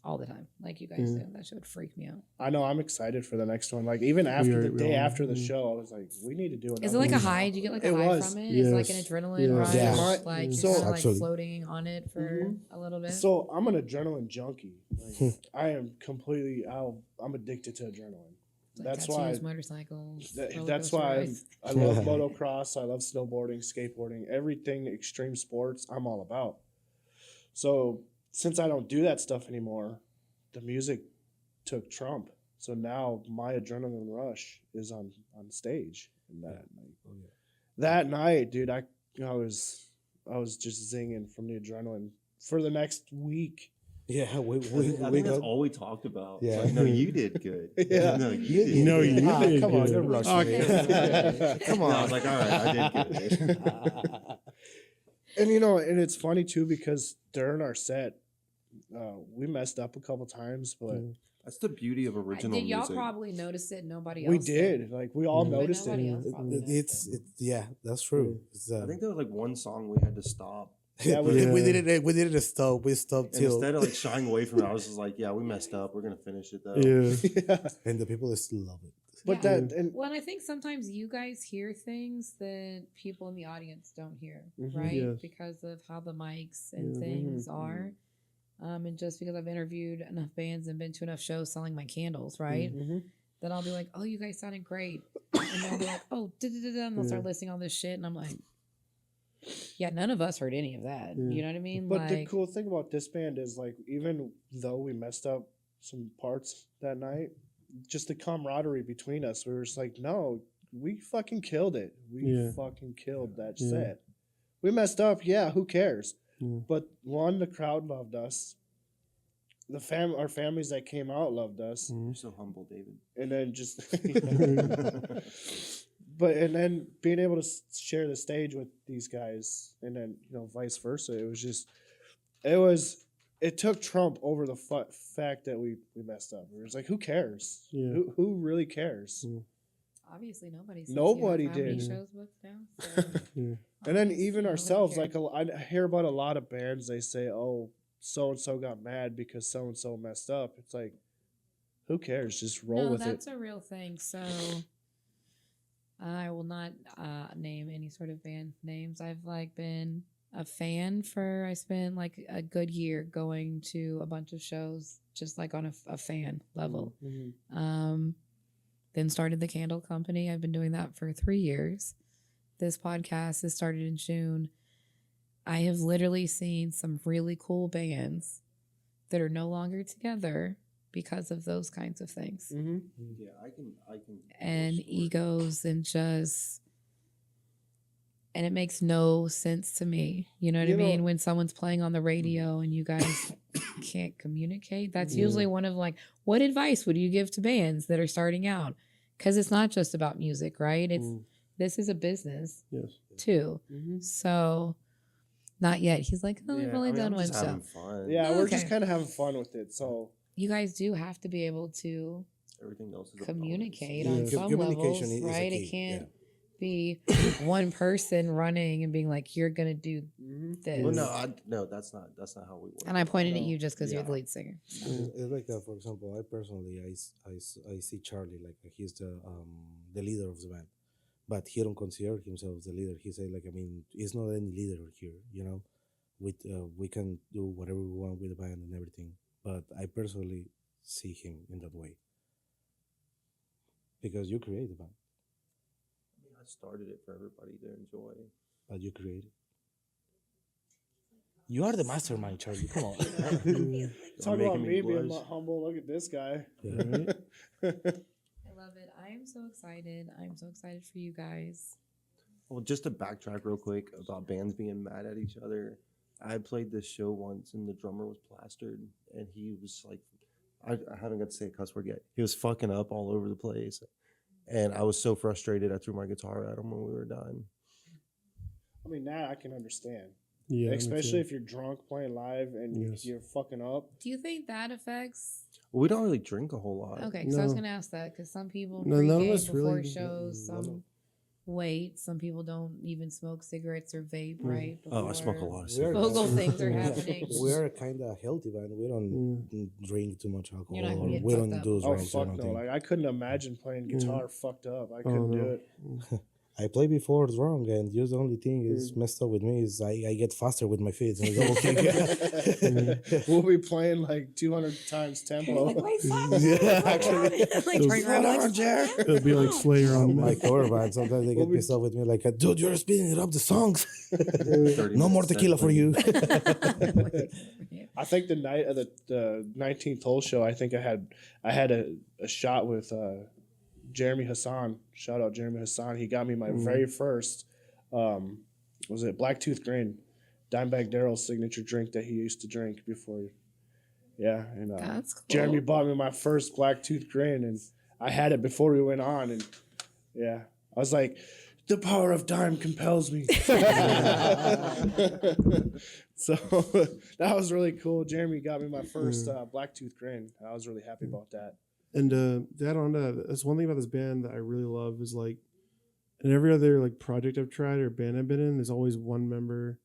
all the time, like you guys Yeah. do. That shit would freak me out. I know I'm excited for the next one. Like even after the we day all are. after the Yeah. show, I was like, we need to do another Is it like a one. high? Do you get like a It high was. from it? Is it like an Yes. adrenaline Yes. rush? Yeah. Like So- you're kind of like Actually. floating on it for a little bit. So I'm an adrenaline junkie. Like, I am completely. I'm addicted to adrenaline. Like That's tattoos, why. motorcycles. That's roller why coaster rides. I love motocross. I love snowboarding, skateboarding, everything extreme sports. I'm all about. So since I don't do that stuff anymore, the music took trump. So now my adrenaline rush is on stage. And that night, that night, dude, I was just zinging from the adrenaline for the next week. yeah. We I think that's got all we talked about. Yeah. Like, no, you did good. Yeah. No, you did. No, good. you Ah, did come on, good. don't rush Oh, me. Come No, I on. was like, all right, I did good. And and it's funny too because during our set, we messed up a couple times, but That's the beauty of original Did y'all music. probably notice it? Nobody else we did. Like we all Yeah. noticed Nobody it. else probably noticed it. yeah, that's true. It's, I think there was like one song we had to stop. Yeah, we Yeah. didn't stop. We stopped And till instead of like shying away from it, I was just like, yeah, we messed up. We're going to finish it though. Yeah. Yeah. and the people still love it. But Yeah. that and Well, and I think sometimes you guys hear things that people in the audience don't hear, Mhm. right? Yes. Because of how the mics and Yeah. things Mhm. are. And just because I've interviewed enough bands and been to enough shows selling my candles, right? Mhm. Then I'll be like, oh, you guys sounded great. And they'll be like, oh, da-da-da-da, and they'll start listing all this shit. And I'm like, yeah, none of us heard any of that. Yeah. You know what I mean? But the like, cool thing about this band is like even though we messed up some parts that night, just the camaraderie between us, we were just like, no, we fucking killed it. We Yeah. fucking killed that Yeah. set. We messed up, yeah, who cares? Yeah. But one, the crowd loved us. Our families that came out loved us. You're so humble, David. And then just and then being able to share the stage with these guys and then vice versa, it was it took Trump over the fact that we messed up. It was like, who cares? Yeah. Who really cares? Mm. Obviously, nobody. Since Nobody you have how many did. shows booked now. So Yeah. And then obviously even nobody ourselves, cared. like I hear about a lot of bands. They say, "Oh, so and so got mad because so and so messed up." It's like, who cares? Just roll no, with that's it. a real thing. So I will not name any sort of band names. I've like been a fan for. I spent like a good year going to a bunch of shows, just like on a fan level. Mhm. Then started the Candle Company. I've been doing that for 3 years. This podcast has started in June. I have literally seen some really cool bands that are no longer together because of those kinds of things. Mhm. Yeah, I can. And egos and just and it makes no sense to me. You know what You I know- mean? When someone's playing on the radio and you guys can't communicate, that's usually one of like, what advice would you give to bands that are starting out? Because it's not just about music, right? It's this is a business Yes. too. Mhm. So not yet. He's like, oh, we've only done I'm one just show. having fun. Yeah, we're just Okay. kind of having fun with it. So You guys do have to be able to Everything else is a bonus. communicate Yeah. on some Communication levels, is a right? key, It can't yeah. be one person running and being like, "You're gonna do mhm. this." Well, no, that's not how we work. And I pointed at No. you just because you're Yeah. the lead singer. It's like that. For example, I personally, I see Charlie like he's the leader of the band, but he don't consider himself the leader. He say like, I mean, he's not any leader here. You know, we can do whatever we want with the band and everything. But I personally see him in that way because you create the band, I started it for everybody to enjoy. but you create it. You are the mastermind, Charlie. Come on. Talk making about me me being blush. humble. Look at this guy. Right? I love it. I am so excited. I'm so excited for you guys. Well, just to backtrack real quick about bands being mad at each other, I played this show once and the drummer was plastered and he was like, I haven't got to say a cuss word yet. He was fucking up all over the place. And I was so frustrated, I threw my guitar at him when we were done. I mean, that I can understand. Yeah. me Especially too. if you're drunk playing live and Yes. you're fucking up. Do you think that affects? Well, we don't really drink a whole lot. Okay, because I was No. gonna ask that because some people No, none of pregame us before really- shows, none of- some wait, some people don't even smoke cigarettes or vape, right? Oh, I smoke a before lot of We're- cigarettes. Vocal things are happening. We're kind of healthy band. We don't drink too much alcohol. You're not gonna Or get we fucked don't up. do Oh drugs or fuck no! nothing. Like I couldn't imagine playing guitar fucked up. I couldn't no. do it. I play before drunk, and just the only thing is messed up with me is I get faster with my feet. And double kick. We'll be playing like 200 times tempo. Like, wait, stop. Yeah, actually. like turning around, like, Jer. It'll be like Slayer on My the cover band, sometimes they get pissed off with me, like, dude, you're speeding it up the songs. 30 No more minutes tequila for you. I think the night of the 19th hole show, I think I had a shot with Jeremy Hassan. Shout out Jeremy Hassan. He got me my very first was it Blacktooth Grin, Dimebag Darrell's signature drink that he used to drink before. Yeah, and That's cool. Jeremy bought me my first Blacktooth Grin, and I had it before we went on, and yeah, I was like, the power of dime compels me. So that was really cool. Jeremy got me my first Blacktooth Grin. I was really happy about that. And to add on to that, that's one thing about this band that I really love is like, in every other like project I've tried or band I've been in, there's always one member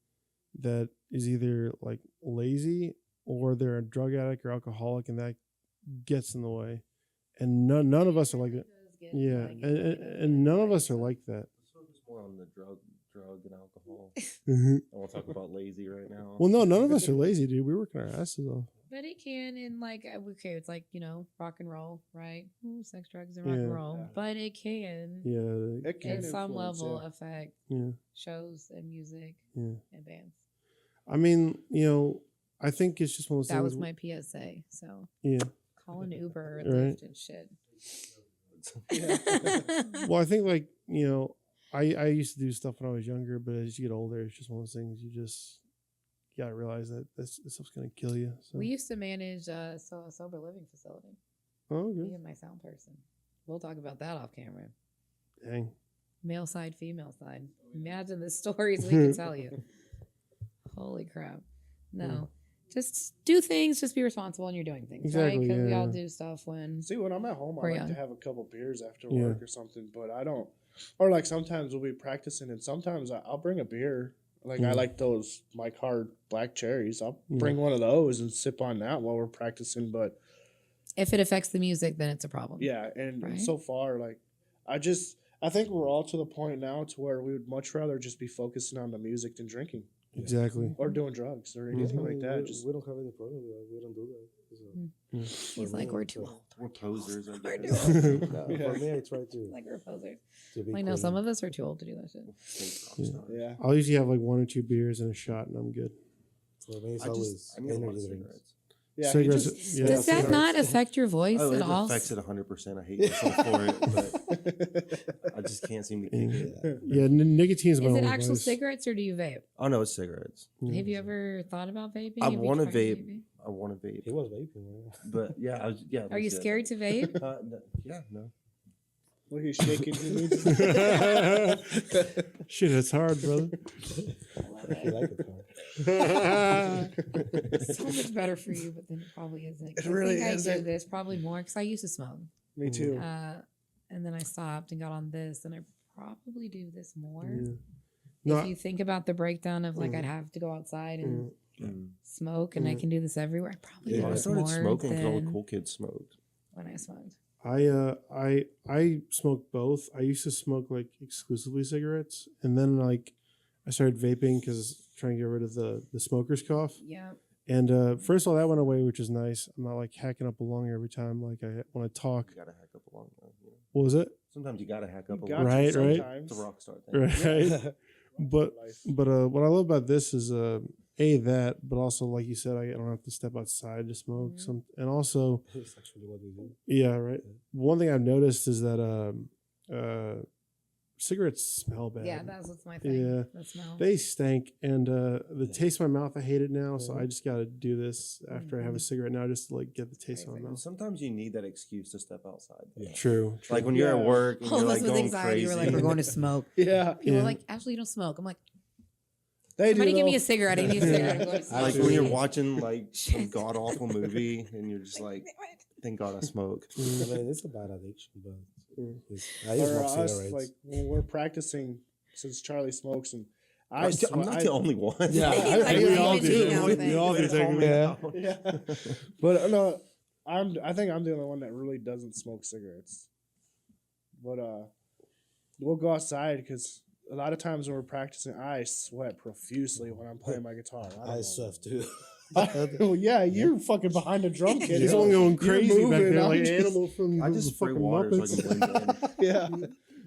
that is either like lazy or they're a drug addict or alcoholic, and that gets in the way. And none of us are like that. Yeah, and none of us are like that. Let's focus more on the drug and alcohol. Mhm. I won't talk about lazy right now. Well, no, none of us are lazy, dude. We're working our asses off. But it can, and like, okay, it's like, you know, rock and roll, right? Ooh, sex, drugs, and rock and Yeah. roll. Yeah. But it can, Yeah, It can at some influence, level, yeah. affect yeah, shows and music yeah. and bands. I mean, I think it's just one of those That things. was my PSA. So Yeah. call an Uber or Right. Lyft and shit. Well, I think like I used to do stuff when I was younger, but as you get older, it's just one of those things you gotta realize that this stuff's gonna kill you. So. We used to manage a sober living facility. Oh, Me okay. and my sound person. We'll talk about that off camera. Dang. Male side, female side. Imagine the stories we could tell you. Holy crap. No. just do things. Just be responsible when you're doing things, right? Exactly, Because we all yeah. do stuff when. See, when I'm at home, I We're like young. to have a couple beers after Yeah. work or something, but I don't. Or like sometimes we'll be practicing, and sometimes I'll bring a beer. Like I Mm. like those Mike Hard black cherries. I'll Yeah. bring one of those and sip on that while we're practicing. But If it affects the music, then it's a problem. yeah, and Right. so far, like I think we're all to the point now to where we would much rather just be focusing on the music than drinking Exactly. or doing drugs or anything I like mean, that. we, Just we don't have any problem with that. We don't do that. So, He's for like, me, we're it's, too old. We're posers, I We're guess. too no, Yeah. For me, I try to, Like we're posers. to be I know some clean. of us are too old to do that shit. Fake rock stars. yeah. I'll usually have like 1 or 2 beers and a shot, and I'm good. For me, it's I always need a lot of energy drinks. cigarettes. Yeah, he Cigarettes- just- yeah. Does that cigarettes. not affect your voice Oh, at it all? affects it 100%. I hate myself for it, but I just can't seem to kick it. Yeah, nicotine's my Is it only actual vice. cigarettes or do you vape? Oh no, it's cigarettes. Have you ever thought about vaping? I Have you want to tried vape. vaping? I want to vape, He was vaping, man. but yeah, yeah. Are you scared to vape? No, yeah, no. Look, he's shaking. He needs Shit, it's hard, brother. He like it, huh? So much better for you, but then it probably isn't. It I really think I do isn't. this probably more because I used to smoke, Me too. and then I stopped and got on this, and I probably do this more. Yeah. If No, you think about the breakdown of like I'd have to go outside and smoke, and I can do this everywhere. I probably Yeah. do I this started more smoking because all the than cool kids smoked. when I smoked. I smoke both. I used to smoke like exclusively cigarettes, and then like I started vaping because trying to get rid of the smoker's cough. Yeah, And first of all, that went away, which is nice. I'm not like hacking up a lung every time. Like I when I talk. You gotta hack up a lung. You know. What was it? Sometimes you gotta hack up a Got lung. to Right, right. sometimes. It's a rock star thing. Right. But Life. what I love about this is that, but also like you said, I don't have to step outside to smoke. Mhm. Some and also That's actually what we do. yeah, right. One thing I've noticed is that cigarettes smell bad. yeah, that's what's my thing. Yeah. The smell. They stink, and the taste in my mouth, I hate it now. So I just got to do this after I have a cigarette now, just to like get the taste in my Crazy. And mouth. sometimes you need that excuse to step outside. Yeah. True. Like when you're Yeah. at work and All you're of us like with going anxiety crazy. were like, we're going to smoke. Yeah, People Yeah. were like, Ashley, you don't smoke. I'm like, they do. somebody give me a though. cigarette. I need a cigarette. I'm going to I Like smoke. when you're Shit. watching like some Shit. god awful movie and you're just like, thank God I smoke. I mean, it's a bad addiction, but I Or just smoke us, cigarettes. like when we're practicing, since Charlie smokes, and I'm not the only one. Yeah, He's like, we "Leave all me do. out We thing." all do. Call Take me Yeah. out. Yeah, but no, I think I'm the only one that really doesn't smoke cigarettes. But we'll go outside because a lot of times when we're practicing, I sweat profusely when I'm playing my guitar. I sweat too. Well, yeah, you're fucking behind the drum kit. He's only going You're crazy back moving, there, I'm like just- animal from I the just spray fucking water so I Muppets. can blend in. Yeah.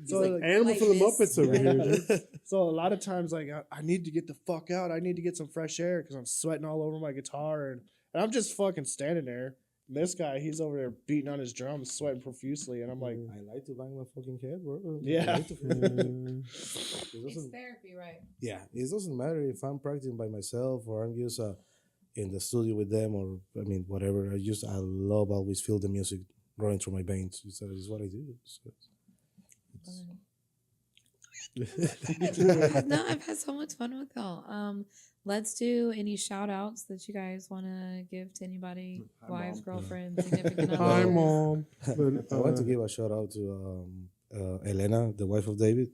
So like, like, Animal like from the this. Muppets over here. Dude. so a lot of times, like I need to get the fuck out. I need to get some fresh air because I'm sweating all over my guitar, and I'm just fucking standing there. And this guy, he's over there beating on his drums, sweating profusely, and I'm like, I like to bang my fucking head, bro. Yeah. I like to- it It's doesn't, therapy, right? yeah, it doesn't matter if I'm practicing by myself or I'm just in the studio with them or I mean whatever. I love always feel the music running through my veins. It's what I do. So No, I've had so much fun with y'all. Let's do any shout outs that you guys want to give to anybody, Hi, wives, Mom. girlfriends, significant Hi, others. mom. But, I want to give a shout out to Elena, the wife of David,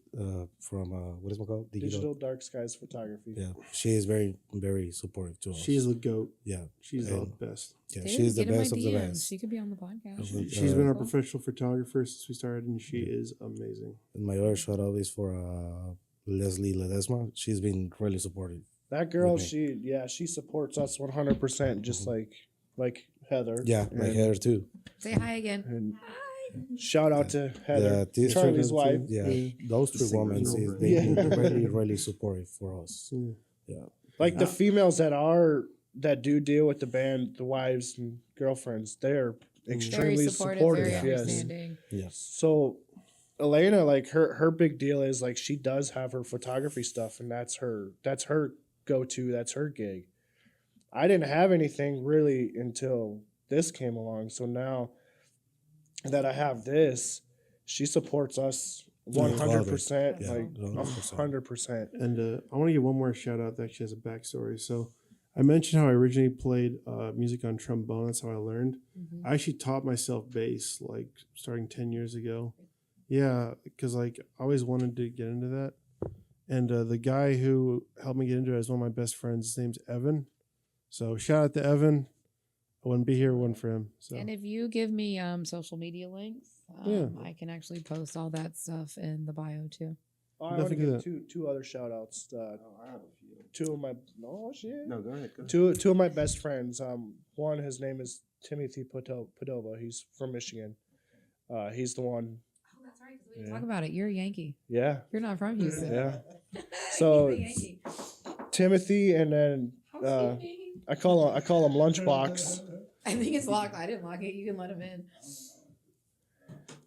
from what is it called? Digital Dark Skies Photography. Yeah, she is very very supportive to us. she's the goat. yeah, She's And- the best. yeah, Dude, she's the get in my best of the DMs. best. She could be on the podcast. She's been our Cool. professional photographer since we started, and she is amazing. And my other shout out is for Leslie Ledesma. She's been really supportive. That girl, With she supports us 100%, just like Heather. Yeah, my and, hair too. Say hi again. And Hi. shout out to Heather, this- Charlie's wife. Yeah, those three singer's women, girlfriend. they've been Yeah. really, really supportive for us. Mm. Yeah, Like the females that do deal with the band, the wives and girlfriends, they're Very extremely supportive, supportive. very Yes. understanding. yes. So Elena, like her big deal is like she does have her photography stuff, and that's her go-to, that's her gig. I didn't have anything really until this came along. So now that I have this, she supports us 100%, Yeah, like 100%. 100%. And I want to give one more shout out that actually has a backstory. So I mentioned how I originally played music on trombone. That's how I learned. Mhm. I actually taught myself bass like starting 10 years ago. Yeah, because like I always wanted to get into that. And the guy who helped me get into it is one of my best friends. His name's Evan. So shout out to Evan. I wouldn't be here if it wasn't for him. So And if you give me social media links, Yeah. I can actually post all that stuff in the bio too. Oh, I want to Definitely give two other shout outs. I have a few. Two of my no shit. No, go ahead. Go ahead. Two of my best friends. One, his name is Timothy Padova. He's from Michigan. He's the one. Oh, that's right. Because we didn't Yeah. talk about it. You're a Yankee. Yeah, You're not from Houston. yeah. You're So a Yankee. Timothy, and then How sweet. I call him Lunchbox. I think it's locked. I didn't lock it. You can let him in.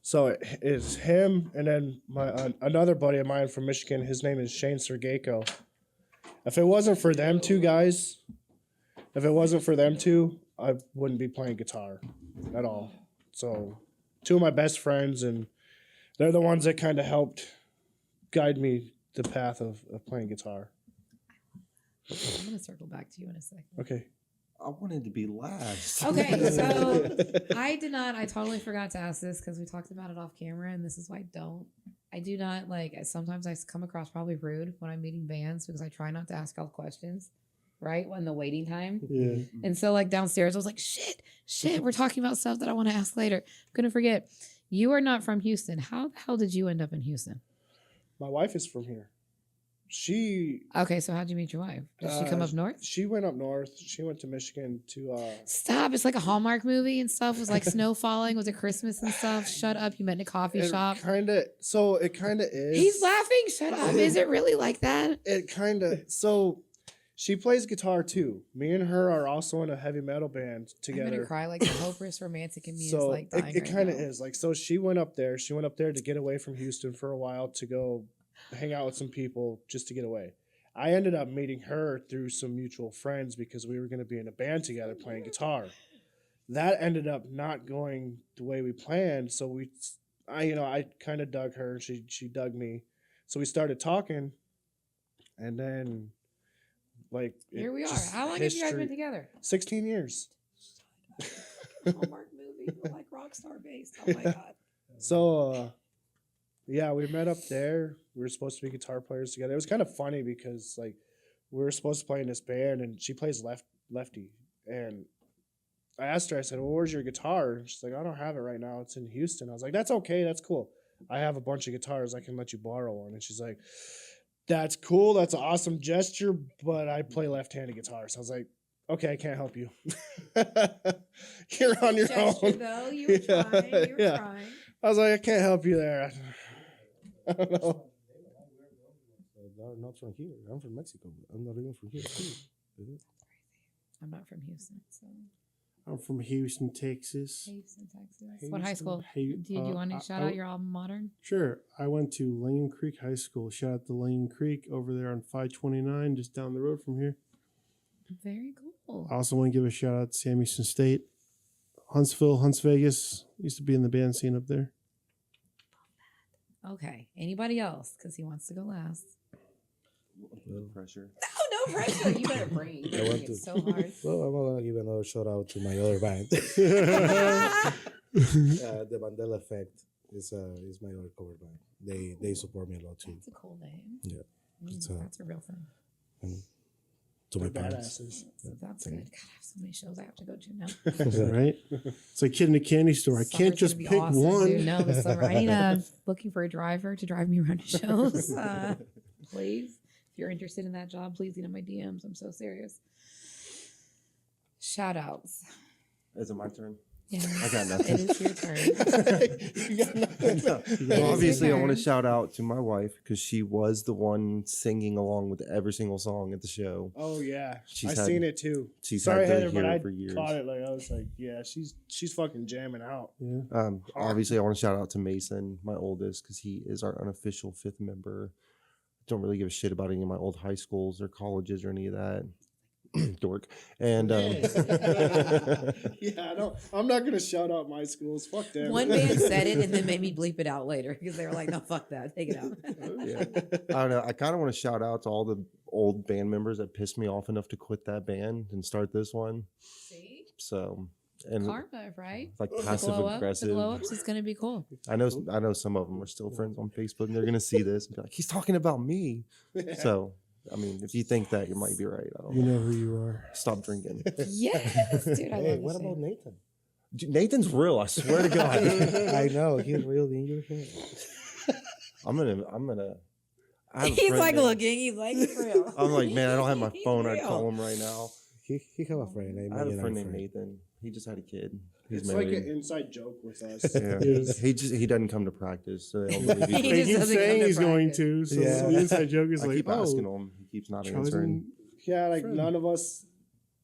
So it's him, and then my another buddy of mine from Michigan. His name is Shane Sergeyko. If it wasn't for them two guys, I wouldn't be playing guitar at all. So, two of my best friends, and they're the ones that kind of helped guide me the path of playing guitar. I'm gonna circle back to you in a second. Okay. I wanted to be last. Okay, so I totally forgot to ask this because we talked about it off camera, and this is why I do not like, sometimes I come across probably rude when I'm meeting bands because I try not to ask all the questions, right? When the waiting time. yeah. And so like downstairs, I was like, shit, we're talking about stuff that I want to ask later. I'm gonna forget. You are not from Houston. How the hell did you end up in Houston? My wife is from here. She Okay, so how'd you meet your wife? Did she come up north? She went up north. She went to Michigan to Stop. It's like a Hallmark movie and stuff. It was like snow falling. Was it Christmas and stuff? Shut up. You met in a coffee shop. It kind of is. He's laughing. Shut up. Is it really like that? It kind of so. She plays guitar too. Me and her are also in a heavy metal band I'm gonna together. cry. Like the hopeless romantic in me is So like dying. it right kind of now. is like so. She went up there. She went up there to get away from Houston for a while to go hang out with some people just to get away. I ended up meeting her through some mutual friends because we were going to be in a band together playing guitar. That ended up not going the way we planned. So I kind of dug her. She dug me. So we started talking, and then like Here we are. just How long have you guys been history- together? 16 years. Hallmark movie, but like rock star based. Oh my god. So, yeah, we met up there. We were supposed to be guitar players together. It was kind of funny because like we were supposed to play in this band, and she plays lefty. And I asked her, I said, "Well, where's your guitar?" And she's like, "I don't have it right now. It's in Houston." I was like, "That's okay. That's cool. I have a bunch of guitars. I can let you borrow one." And she's like, "That's cool. That's an awesome gesture, but I play left-handed guitar." So I was like, "Okay, I can't help you. You're on your Gesture, own." though. You were trying. You were Yeah. trying. I was like, I can't help you there. I don't know. They're not from here. I'm from Mexico. I'm not even from here. Too. Is it? I'm not from Houston, so I'm from Houston, Texas. Houston, Texas. What high Houston, school? Hey, Did you want to shout out your alma mater? Sure. I went to Lane Creek High School. Shout out to Lane Creek over there on 529, just down the road from here. Very cool. I also want to give a shout out to Sam Houston State, Huntsville, Hunts Vegas. Used to be in the band scene up there. Okay. Anybody else? Because he wants to go last. Pressure. Oh, no pressure. You better breathe. I want to. It's so hard. Well, I'm gonna give another shout out to my other band. The Mandela Effect is my other cover band. They support me a lot too. That's a cool name. Yeah. It's, That's a real thing. And to my They're parents. badasses. That's good. God, I have so many shows I have to go to now. Right? It's like kid in a candy store. I can't Summer's just gonna be pick awesome, one. dude. No, this summer I need looking for a driver to drive me around to shows. Please, if you're interested in that job, please get in my DMs. I'm so serious. Shout outs. Is it my turn? Yeah, I got nothing. It is your turn. You got nothing. Well, your obviously, I want to turn. shout out to my wife because she was the one singing along with every single song at the show. Oh yeah, She's I had- seen it too. she's Sorry, had to Heather, but hear I it for years. caught it. Like I was like, yeah, she's fucking jamming out. Yeah. Obviously, I want to shout out to Mason, my oldest, because he is our unofficial fifth member. Don't really give a shit about any of my old high schools or colleges or any of that. Dork. And Yeah, I don't. I'm not gonna shout out my schools. Fuck them. One band said it and then made me bleep it out later because they were like, "No, fuck that, take it out." yeah. I don't know. I kind of want to shout out to all the old band members that pissed me off enough to quit that band and start this one. See? So, and Karma, right? like The passive glow up, the aggressive. glow ups is gonna be cool. I know some of them are still friends on Facebook and they're gonna see this and be like, he's talking about me. So, I mean, if you think that, you might be right. I don't You know. know who you are. Stop drinking. Yes, dude. I Hey, love what this about shit. Nathan? Nathan's real. I swear to God. I know he's real in your head. I'm gonna. I have a He's friend like named- looking. He's like, for real. I'm like, man, I don't have my He's phone. I'd real. call him right now. He have a friend. I have a friend named Nathan. He just had a kid. He's It's like married. an inside joke with us. Yeah. Yes. He doesn't come to practice, so they don't believe He he's He just keeps doesn't come saying to he's going practice. to. So Yeah. the inside joke is I like, keep asking oh, him. He keeps not Charlie's answering. in- Yeah, like Friend. none of us.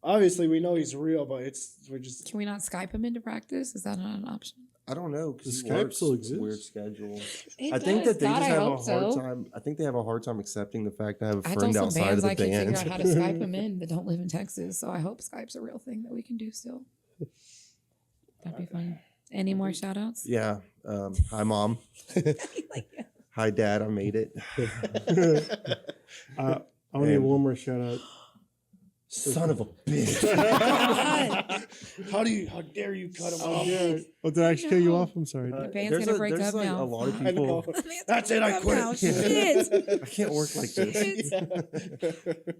Obviously, we know he's real, but we're just. Can we not Skype him into practice? Is that not an option? I don't know because Does Skype still exist? Weird schedule. It I think does. that they God, just I have a hope hard so. time. I think they have a hard time accepting the fact that I have a I told friend some outside of bands the I can figure out band. how to Skype them in that don't live in Texas. So I hope Skype's a real thing that we can do still. That'd be fun. Any more shout outs? Yeah. Hi, mom. Hi, dad. I made it. I want to give And- one more shout out. Son of a bitch. How dare you cut him off? Yeah. Oh, did I actually cut you off? I'm sorry. Your band's gonna break there's up like now. a lot of I know. people. That's it. I quit. Shit. I can't work like this. Yeah.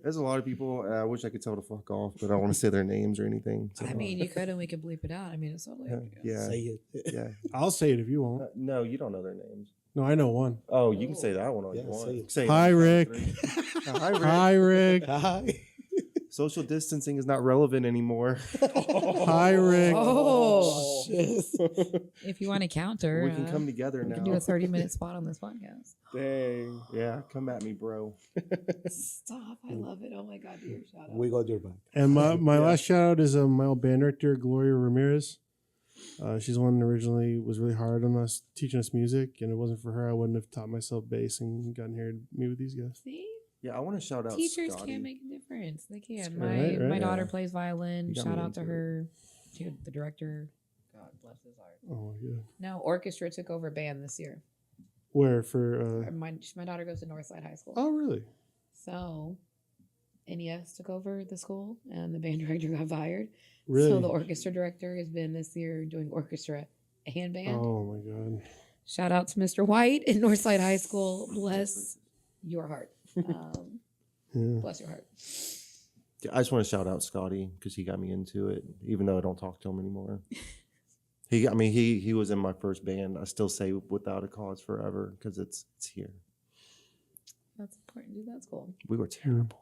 There's a lot of people. I wish I could tell to fuck off, but I don't want to say their names or anything. So, I mean, you could and we could bleep it out. I mean, it's totally. up to you. yeah, Say it. yeah. I'll say it if you won't. No, you don't know their names. No, I know one. Oh, you can say that one all you Yeah, want. say it. Say Hi, it. Rick. Hi, Rick. Hi, Rick. Hi. Social distancing is not relevant anymore. Hi, Rick. Oh, Shit. if you want to counter, We can come together we now. can do a 30-minute spot on this podcast. Dang. Yeah, come at me, bro. Stop. I love it. Oh my God, do your shout out. We got your back. And my last shout out is my old band director, Gloria Ramirez. She's the one that originally was really hard on us, teaching us music. And if it wasn't for her, I wouldn't have taught myself bass and gotten here to meet with these guys. See? Yeah, I want to shout out Teachers Scotty. can make a difference. They can. Right, My right. daughter Yeah. plays violin. You got Shout me out to into it. her. Dude, the director. God bless his heart. Oh, my God. No, orchestra took over band this year. Where? For. My daughter goes to Northside High School. Oh, really? So NES took over the school and the band director got fired. Really? So the orchestra director has been this year doing orchestra and band. Oh, my God. Shout out to Mr. White in Northside High School. Bless your heart. Yeah. Bless your heart. Yeah, I just want to shout out Scotty because he got me into it, even though I don't talk to him anymore. He was in my first band. I still say without a cause forever because it's here. That's important, dude. That's cool. We were terrible.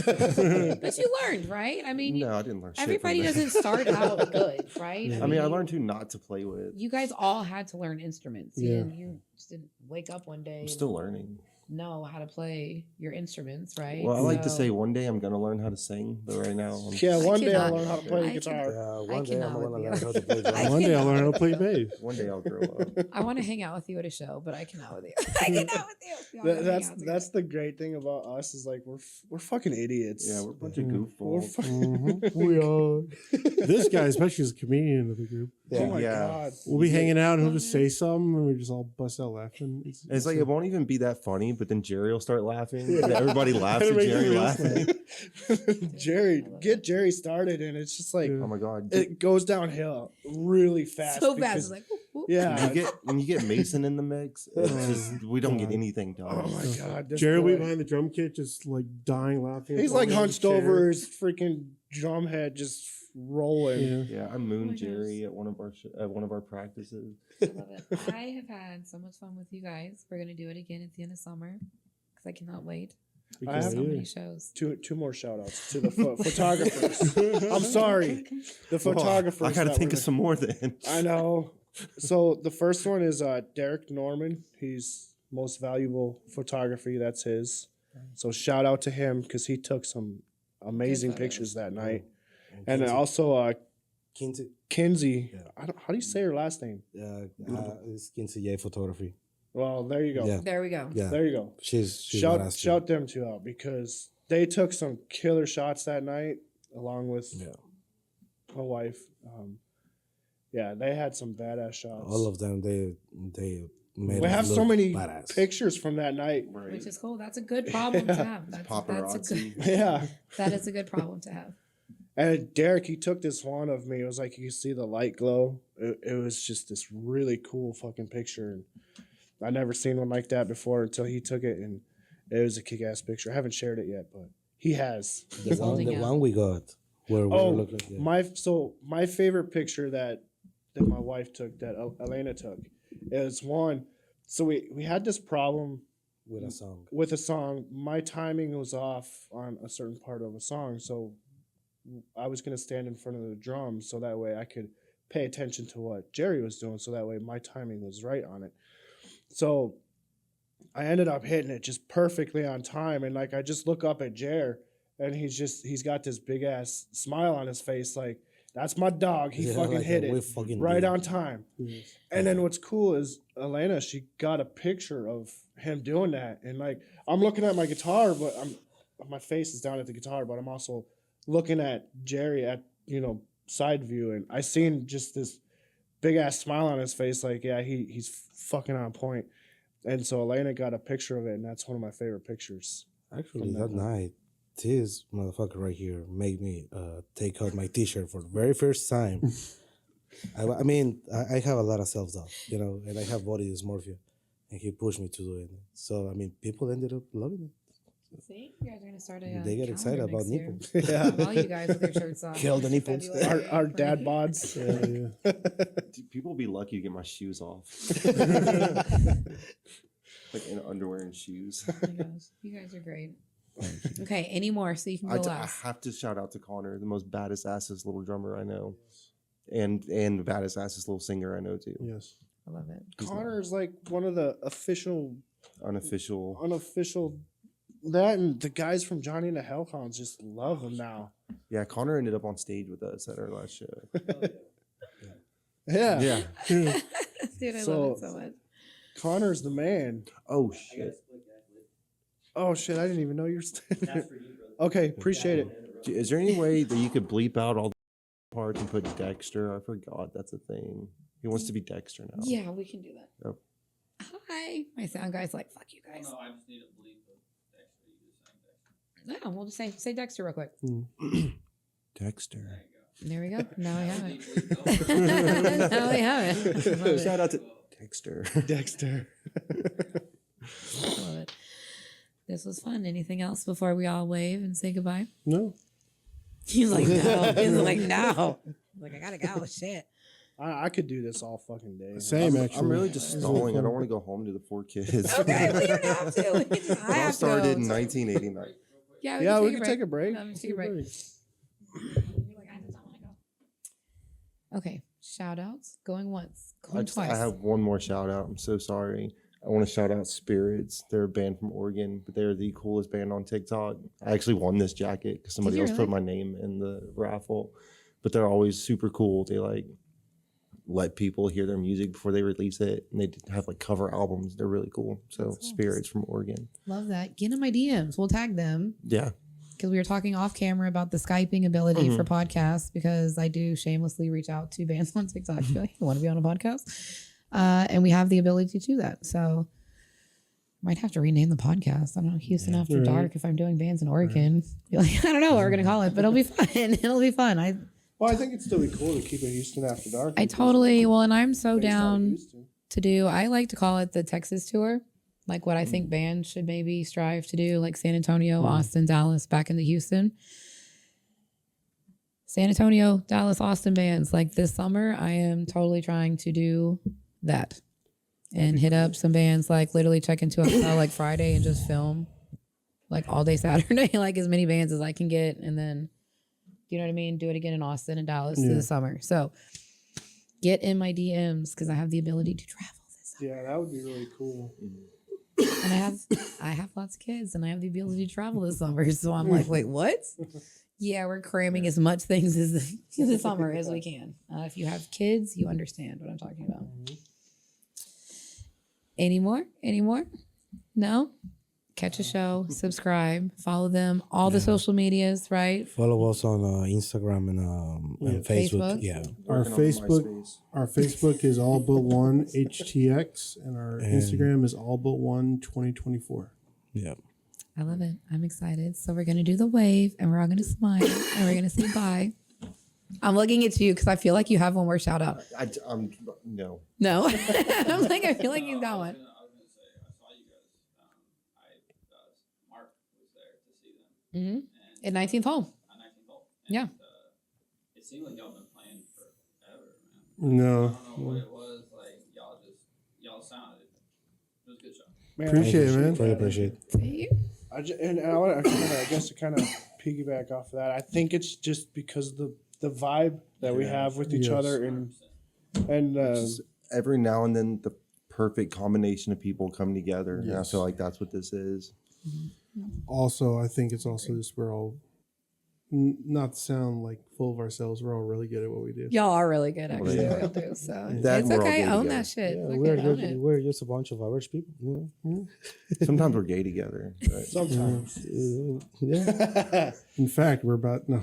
But you learned, right? I mean, No, I didn't learn shit. everybody from that. doesn't start out good, right? I mean, I learned who not to play with. You guys all had to learn instruments. Yeah. You just didn't wake up one day I'm and still learning. know how to play your instruments, right? Well, I like to So- say one day I'm gonna learn how to sing, but right now, I'm Yeah, one day I'll cannot- learn how to play the I guitar. One day I'm cannot gonna with learn you. how to play I drums. One day I'll learn how to play bass. one day I'll grow up. I want to hang out with you at a show, but I cannot with you. I cannot with you. We all gotta hang That's out together. that's the great thing about us is like we're fucking idiots. Yeah, we're a bunch of Mhm. We're goofballs. fu- We are. This guy, especially, is a comedian of the group. Oh my Yeah. god. We'll be hanging out and he'll just say something and we just all bust out laughing. It's like it won't even be that funny, but then Jerry will start laughing. And everybody laughs at It'll make Jerry you laughing. Jerry, get Jerry started, and it's just like Yeah. Oh my god! it goes downhill really fast. so fast. because- It's like, whoop, whoop. yeah. when you get Mason in the mix, it's just, we don't get anything done. Oh my god. this Jerry will be boy. behind the drum kit, just like dying laughing. He's like falling in hunched the chair. over his freaking drum head, just rolling. Yeah. Yeah, I Oh mooned my Jerry at one of our practices. I love it. I have had so much fun with you guys. We're gonna do it again at the end of summer because I cannot wait. I There's have- so many shows. Two more shout outs to the photographers. I'm sorry. The photographers. I gotta that think were of some more then. I know. So the first one is Derek Norman. He's most valuable photography. That's his. So shout out to him because he took some amazing photos. pictures that night. And then also Kinsey, Kinsey. Yeah. I don't, how do you say her last name? it's Kinsey J Photography. Well, there you go. Yeah. There we go. Yeah, There you go. she's Shout badass too. shout them two out because they took some killer shots that night along with Yeah, my wife. Yeah, they had some badass shots. all of them. They made We us have so look many badass. pictures from that night. Which is cool. That's a good problem to have. That's a Paparazzi. good, Yeah. that is a good problem to have. And Derek, he took this one of me. It was like you could see the light glow. It was just this really cool fucking picture. And I never seen one like that before until he took it, and it was a kick-ass picture. I haven't shared it yet, but he has. He's holding The out. one we got where we were Oh, looking. Yeah. my favorite picture that my wife took, that Elena took, is one. So we had this problem With a song. with a song. My timing was off on a certain part of a song, so I was gonna stand in front of the drums so that way I could pay attention to what Jerry was doing, so that way my timing was right on it. So I ended up hitting it just perfectly on time, and like I just look up at Jer, and he's got this big ass smile on his face, like that's my dog. He Yeah, fucking like, hit we it fucking right did. on time. And then what's cool is Elena, she got a picture of him doing that, and like I'm looking at my guitar, but my face is down at the guitar, but I'm also looking at Jerry at side view, and I seen just this big ass smile on his face, like yeah, he's fucking on point. And so Elena got a picture of it, and that's one of my favorite pictures. Actually, From that that night, this motherfucker right here made me take out my T-shirt for the very first time. I mean, I have a lot of self-doubt, and I have body dysmorphia, and he pushed me to do it. So, I mean, people ended up loving it. See, you guys are gonna start a. They get excited calendar about next year. nipples. Yeah, All you guys with your shirts off. Kill the nipples. February, our dad right? bods. Yeah. Dude, people will be lucky to get my shoes off. Like in underwear and shoes. Oh my gosh, you guys are great. Okay, any more so you can go I last. have to shout out to Connor, the most baddest assest little drummer I know, and the baddest assest little singer I know too. Yes. I love it. Connor is like one of the Unofficial. unofficial. That and the guys from Johnny and the Hellhounds just love him now. Yeah, Connor ended up on stage with us at our last show. Yeah, Yeah. Dude, I love So- it so much. Connor's the man. Oh shit. Oh shit, I didn't even know you were standing there. Okay, appreciate it. Is there any way that you could bleep out all the parts and put Dexter? I forgot that's a thing. He wants to be Dexter now. Yeah, we can do that. Oh. Hi. My sound guy's like, fuck you guys. No, I just need a bleep of Dexter. You just saying Dexter. No, we'll just say Dexter real quick. Dexter. There we go. Now we have Need it. bleep, no. Now we have it. Love it. Shout out to Dexter. Dexter. Love it. This was fun. Anything else before we all wave and say goodbye? No. He's like, no. He's like, no. Like, I gotta go. Shit. I could do this all fucking day. Same, I'm actually. really just stalling. I don't want to go home to the 4 kids. Okay, well, you don't have to. We can just, I It all have to started go. in 1989. Yeah, Yeah, we can take a break. No, we can take a break. You're like, I just don't want to go. Okay, shout outs. Going once, going twice. I have one more shout out. I'm so sorry. I want to shout out Spirits. They're a band from Oregon, but they're the coolest band on TikTok. I actually won this jacket because somebody you else put really? my name in the raffle. But they're always super cool. They like let people hear their music before they release it, and they have like cover albums. They're really cool. So That's cool. Spirits from Oregon. Love that. Get in my DMs. We'll tag them Yeah. because we were talking off camera about the Skyping ability Mhm. for podcasts because I do shamelessly reach out to bands on TikTok. Be like, you want to be on a podcast? And we have the ability to do that. So might have to rename the podcast. I don't know, Houston After Right. Dark. If I'm doing bands in Oregon, be like, I don't know what we're gonna call it, but it'll be fun. It'll be fun. Well, I think it'd still be cool to keep it Houston After Dark. I totally well, and I'm so Based out of down Houston. to do. I like to call it the Texas tour, like what I think bands should maybe strive to do, like San Antonio, Austin, Dallas, back into Houston. San Antonio, Dallas, Austin bands. Like this summer, I am totally trying to do that and hit up some bands. Like literally check into a hotel like Friday and just film like all day Saturday, like as many bands as I can get, and then you know what I mean. Do it again in Austin and Dallas through Yeah. the summer. So get in my DMs because I have the ability to travel this summer. Yeah, that would be really cool. And I have lots of kids and I have the ability to travel this summer. So I'm like, wait, what? Yeah, we're cramming as much things as the summer as we can. If you have kids, you understand what I'm talking about. Any more? Any more? No? catch a show, subscribe, follow them, all the social medias, right? Follow us on Instagram and Facebook. Facebook. Yeah. Our Working on Facebook, MySpace. our Facebook is all but one HTX, and our Instagram is all but one 2024. Yeah. I love it. I'm excited. So we're gonna do the wave, and we're all gonna smile, and we're gonna say bye. I'm looking at you because I feel like you have one more shout out. I'm no. No, I'm like I feel like you've got one. I was gonna say, I saw you guys. Mark was there to see them. Mm-hmm. At 19th hole. On 19th hole. Yeah. It seemed like y'all been playing forever, man. No, I don't know what it was. Like y'all sounded. It was a good show. Man, Appreciate it, man. Really appreciate it. See? I guess to kind of piggyback off of that, I think it's just because the vibe that we have with each Yes. other and Just every now and then the perfect combination of people come together. And I Yes. feel like that's what this is. also, I think it's also just we're all, not to sound like full of ourselves, we're all really good at what we do. Y'all are really good, actually. yeah. We'll do, so That it's we're all okay. good Own together. that shit. Yeah, Fuck we're it, own just, it. we're just a bunch of average people. You know? Sometimes we're gay together. But sometimes. Yeah. In fact, we're about no.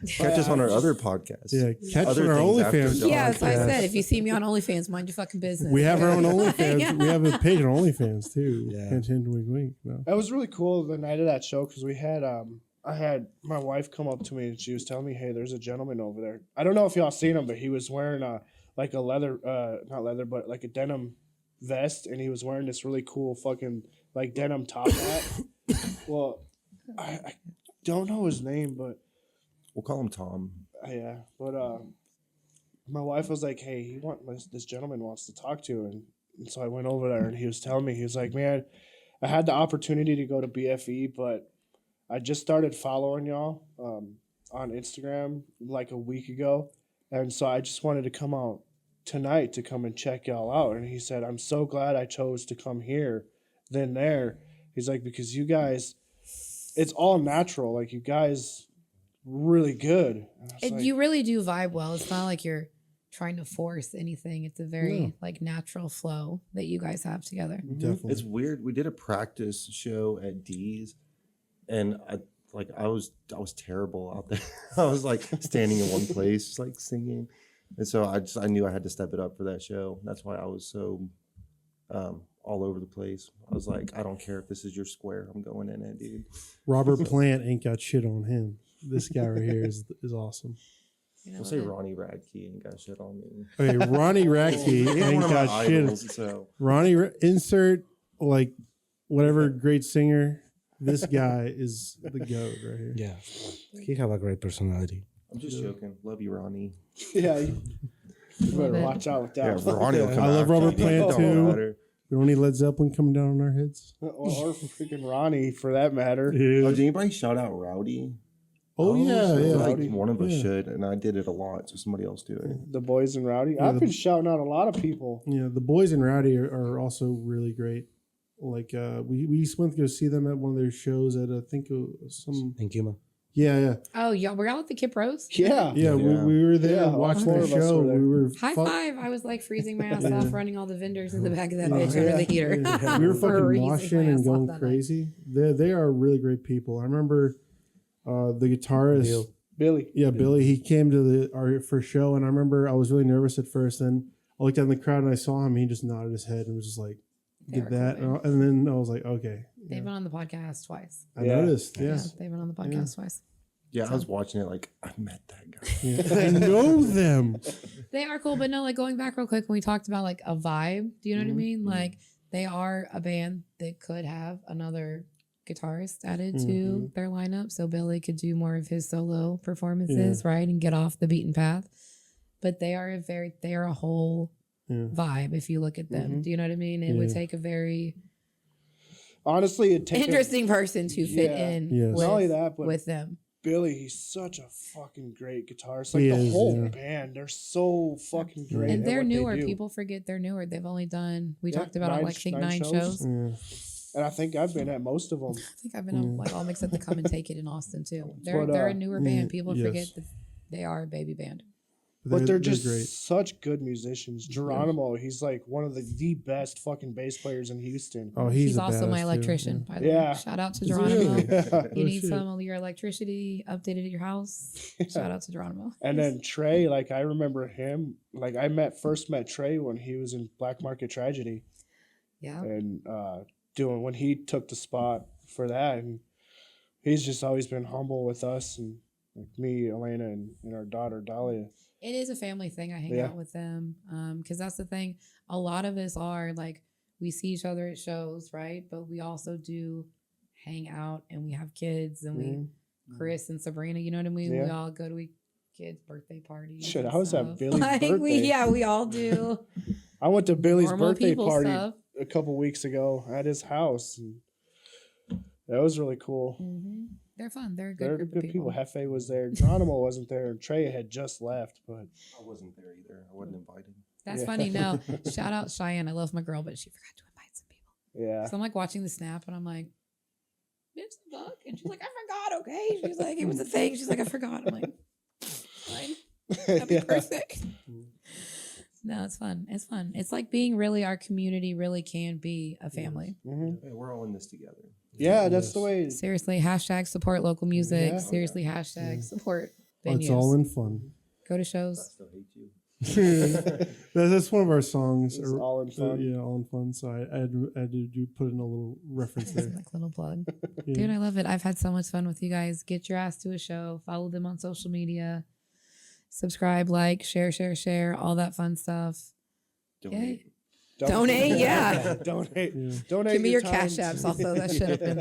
catch us on our other podcasts. Yeah, catch Other on our things after OnlyFans. dark. Yeah, that's what I podcast. said. If you see me on OnlyFans, mind your fucking business. We have our own OnlyFans. Yeah. We have a page on OnlyFans too. Yeah. Hint, hint, wink, wink. No. It was really cool the night of that show because we had I had my wife come up to me and she was telling me, "Hey, there's a gentleman over there. I don't know if y'all seen him, but he was wearing like a leather, not leather, but like a denim vest, and he was wearing this really cool fucking like denim top hat." Well, I don't know his name, but We'll call him Tom. yeah, but my wife was like, "Hey, this gentleman wants to talk to you," and so I went over there, and he was telling me, he was like, "Man, I had the opportunity to go to BFE, but I just started following y'all on Instagram like a week ago, and so I just wanted to come out tonight to come and check y'all out." And he said, "I'm so glad I chose to come here than there." He's like, "Because you guys, it's all natural. Like you guys, really good." And I was like, You really do vibe well. It's not like you're trying to force anything. It's a very like natural flow that you guys have together. Definitely. It's weird. We did a practice show at D's, and I was terrible out there. I was like standing in one place, just like singing, and so I knew I had to step it up for that show. That's why I was so all over the place. I was like, I don't care if this is your square. I'm going in it, dude. Robert Plant ain't got shit on him. This guy right here is awesome. You know, We'll say Ronnie Radke ain't got shit on me. Okay, Ronnie Radke He's ain't one of my got shit. idols, so Insert like whatever great singer. This guy is the goat right here. Yeah. He have a great personality. I'm just joking. Love you, Ronnie. "Yeah, you better it. watch out with Yeah, that." Ronnie will come I love after Robert you, dude. Plant, Don't too. matter. We don't need Led Zeppelin coming down on our heads. or freaking Ronnie, for that matter. Oh, did anybody shout out Rowdy? Oh, yeah, I feel yeah. like Rowdy. one of us Yeah. should, and I did it a lot, so somebody else do it. The boys and Rowdy. Yeah, I've been shouting out a lot of people. Yeah, the boys in Rowdy are also really great. Like we went to go see them at one of their shows at I think some And Kima. yeah. Oh, y'all were y'all at the Kip Rose? Yeah. Yeah, Yeah. we were there Yeah, all watching four the of us show. were there. We were High fu- five. I was like freezing my ass Yeah. off running all the vendors in the back of that Yeah. bitch under the heater. Yeah. We were For fucking freezing moshing my and ass going off that night. crazy. They are really great people. I remember the guitarist, Bill. Billy. Billy. He came to our first show, and I remember I was really nervous at first. Then I looked out in the crowd and I saw him. He just nodded his head and was just like, They did are that, cool, man. and then I was like, okay. They've been on the podcast twice. I Yeah. noticed. Yeah, Yeah. they've been on the podcast twice. Yeah, I was watching it like, I met that guy. Yeah. I know them. They are cool, but no, like going back real quick when we talked about like a vibe, do you know what I Mhm. mean? Like they are a band that could have another guitarist added to Mhm. their lineup. So Billy could do more of his solo performances, right? And get off the beaten path. But they are a whole Yeah. vibe if you look at them. Mhm. Do you know what I mean? It would Yeah. take a very Honestly, it takes interesting person to fit Yeah. in Yes. with, Not only that, but with them. Billy, he's such a fucking great guitarist. Like He the is, whole yeah. band, they're so fucking great. And at they're what they newer. do. People forget they're newer. They've only done, we Yeah, talked about it, like I think nine nine shows. shows. And I think I've been at most of them. I think I've been on like all mixed up the Come and Take It in Austin too. They're But, a newer band. People yes. forget that they are a baby band. But they're just great. such good musicians. Geronimo, he's like one of the best fucking bass players in Houston. Oh, He's a also my badass, too. electrician, by the Yeah. way. Shout out to Is he Geronimo. really? Yeah. You Oh, need shit. some of your electricity updated at your house? Shout out to Geronimo. And then Trey, like I remember him, like I first met Trey when he was in Black Market Tragedy, Yeah. and when he took the spot for that, and he's just always been humble with us and like me, Elena, and our daughter Dahlia. It is a family thing. I hang Yeah. out with them because that's the thing. A lot of us are like, we see each other at shows, right? But we also do hang out and we have kids and Mhm. Chris and Sabrina, you know what I mean? We Yeah. all go to kids' birthday parties. Shit, and I was at stuff. Billy's We, birthday. yeah, we all do. I went to Billy's Normal birthday people party stuff. a couple weeks ago at his house, and that was really cool. Hmm. They're fun. They're a good They're group good of people. people. Hefe was there. Geronimo wasn't there. And Trey had just left, but I wasn't there either. I wasn't invited. That's Yeah. funny. No, shout out Cheyenne. I love my girl, but she forgot to invite some people. yeah. So I'm like watching the snap and I'm like, bitch, the fuck? And she's like, I forgot, okay? She's like, it was a thing. She's like, I forgot. I'm like, fine. Happy Yeah. birthday. No, it's fun. It's fun. It's like being really, our community really can be a family. Mhm. Hey, we're all in this together. Yeah, that's Yes. the way. Seriously, hashtag support local music. Yeah. Seriously, hashtag support venues. It's all in fun. Go to I shows. still hate you. That's one of our songs. It's all in fun. Yeah, all in fun. So I had to put in a little reference there. Like little plug. Yeah. Dude, I love it. I've had so much fun with you guys. Get your ass to a show. Follow them on social media. Subscribe, like, share, all that fun stuff. Donate. Donate, yeah. Donate. Yeah. Donate. Give me your time. cash apps. I'll throw that shit up in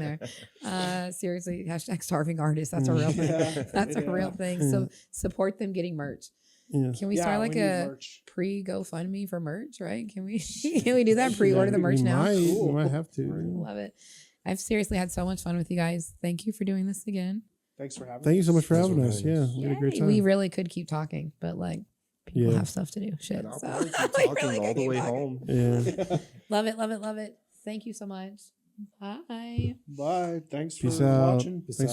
there. Seriously, hashtag starving artist. That's a real thing. Yeah. That's a Yeah. real thing. So support them getting merch. Yes. Can we Yeah, start like need a merch. pre GoFundMe for merch, right? Can we can we do that? Pre-order the merch we now. Might, Cool. We might have to. Love it. I've seriously had so much fun with you guys. Thank you for doing this again. Thanks for having Thank you us. so much for Thanks for having us. having Yeah, us. we had a great Yay. time. We really could keep talking, but like people Yeah. have stuff to do. Shit. And I'll So probably keep we talking really all could the keep way talking. home. Yeah. Love it, love it, love it. Thank you so much. Bye. Bye. Thanks for Peace out. watching. Peace Thanks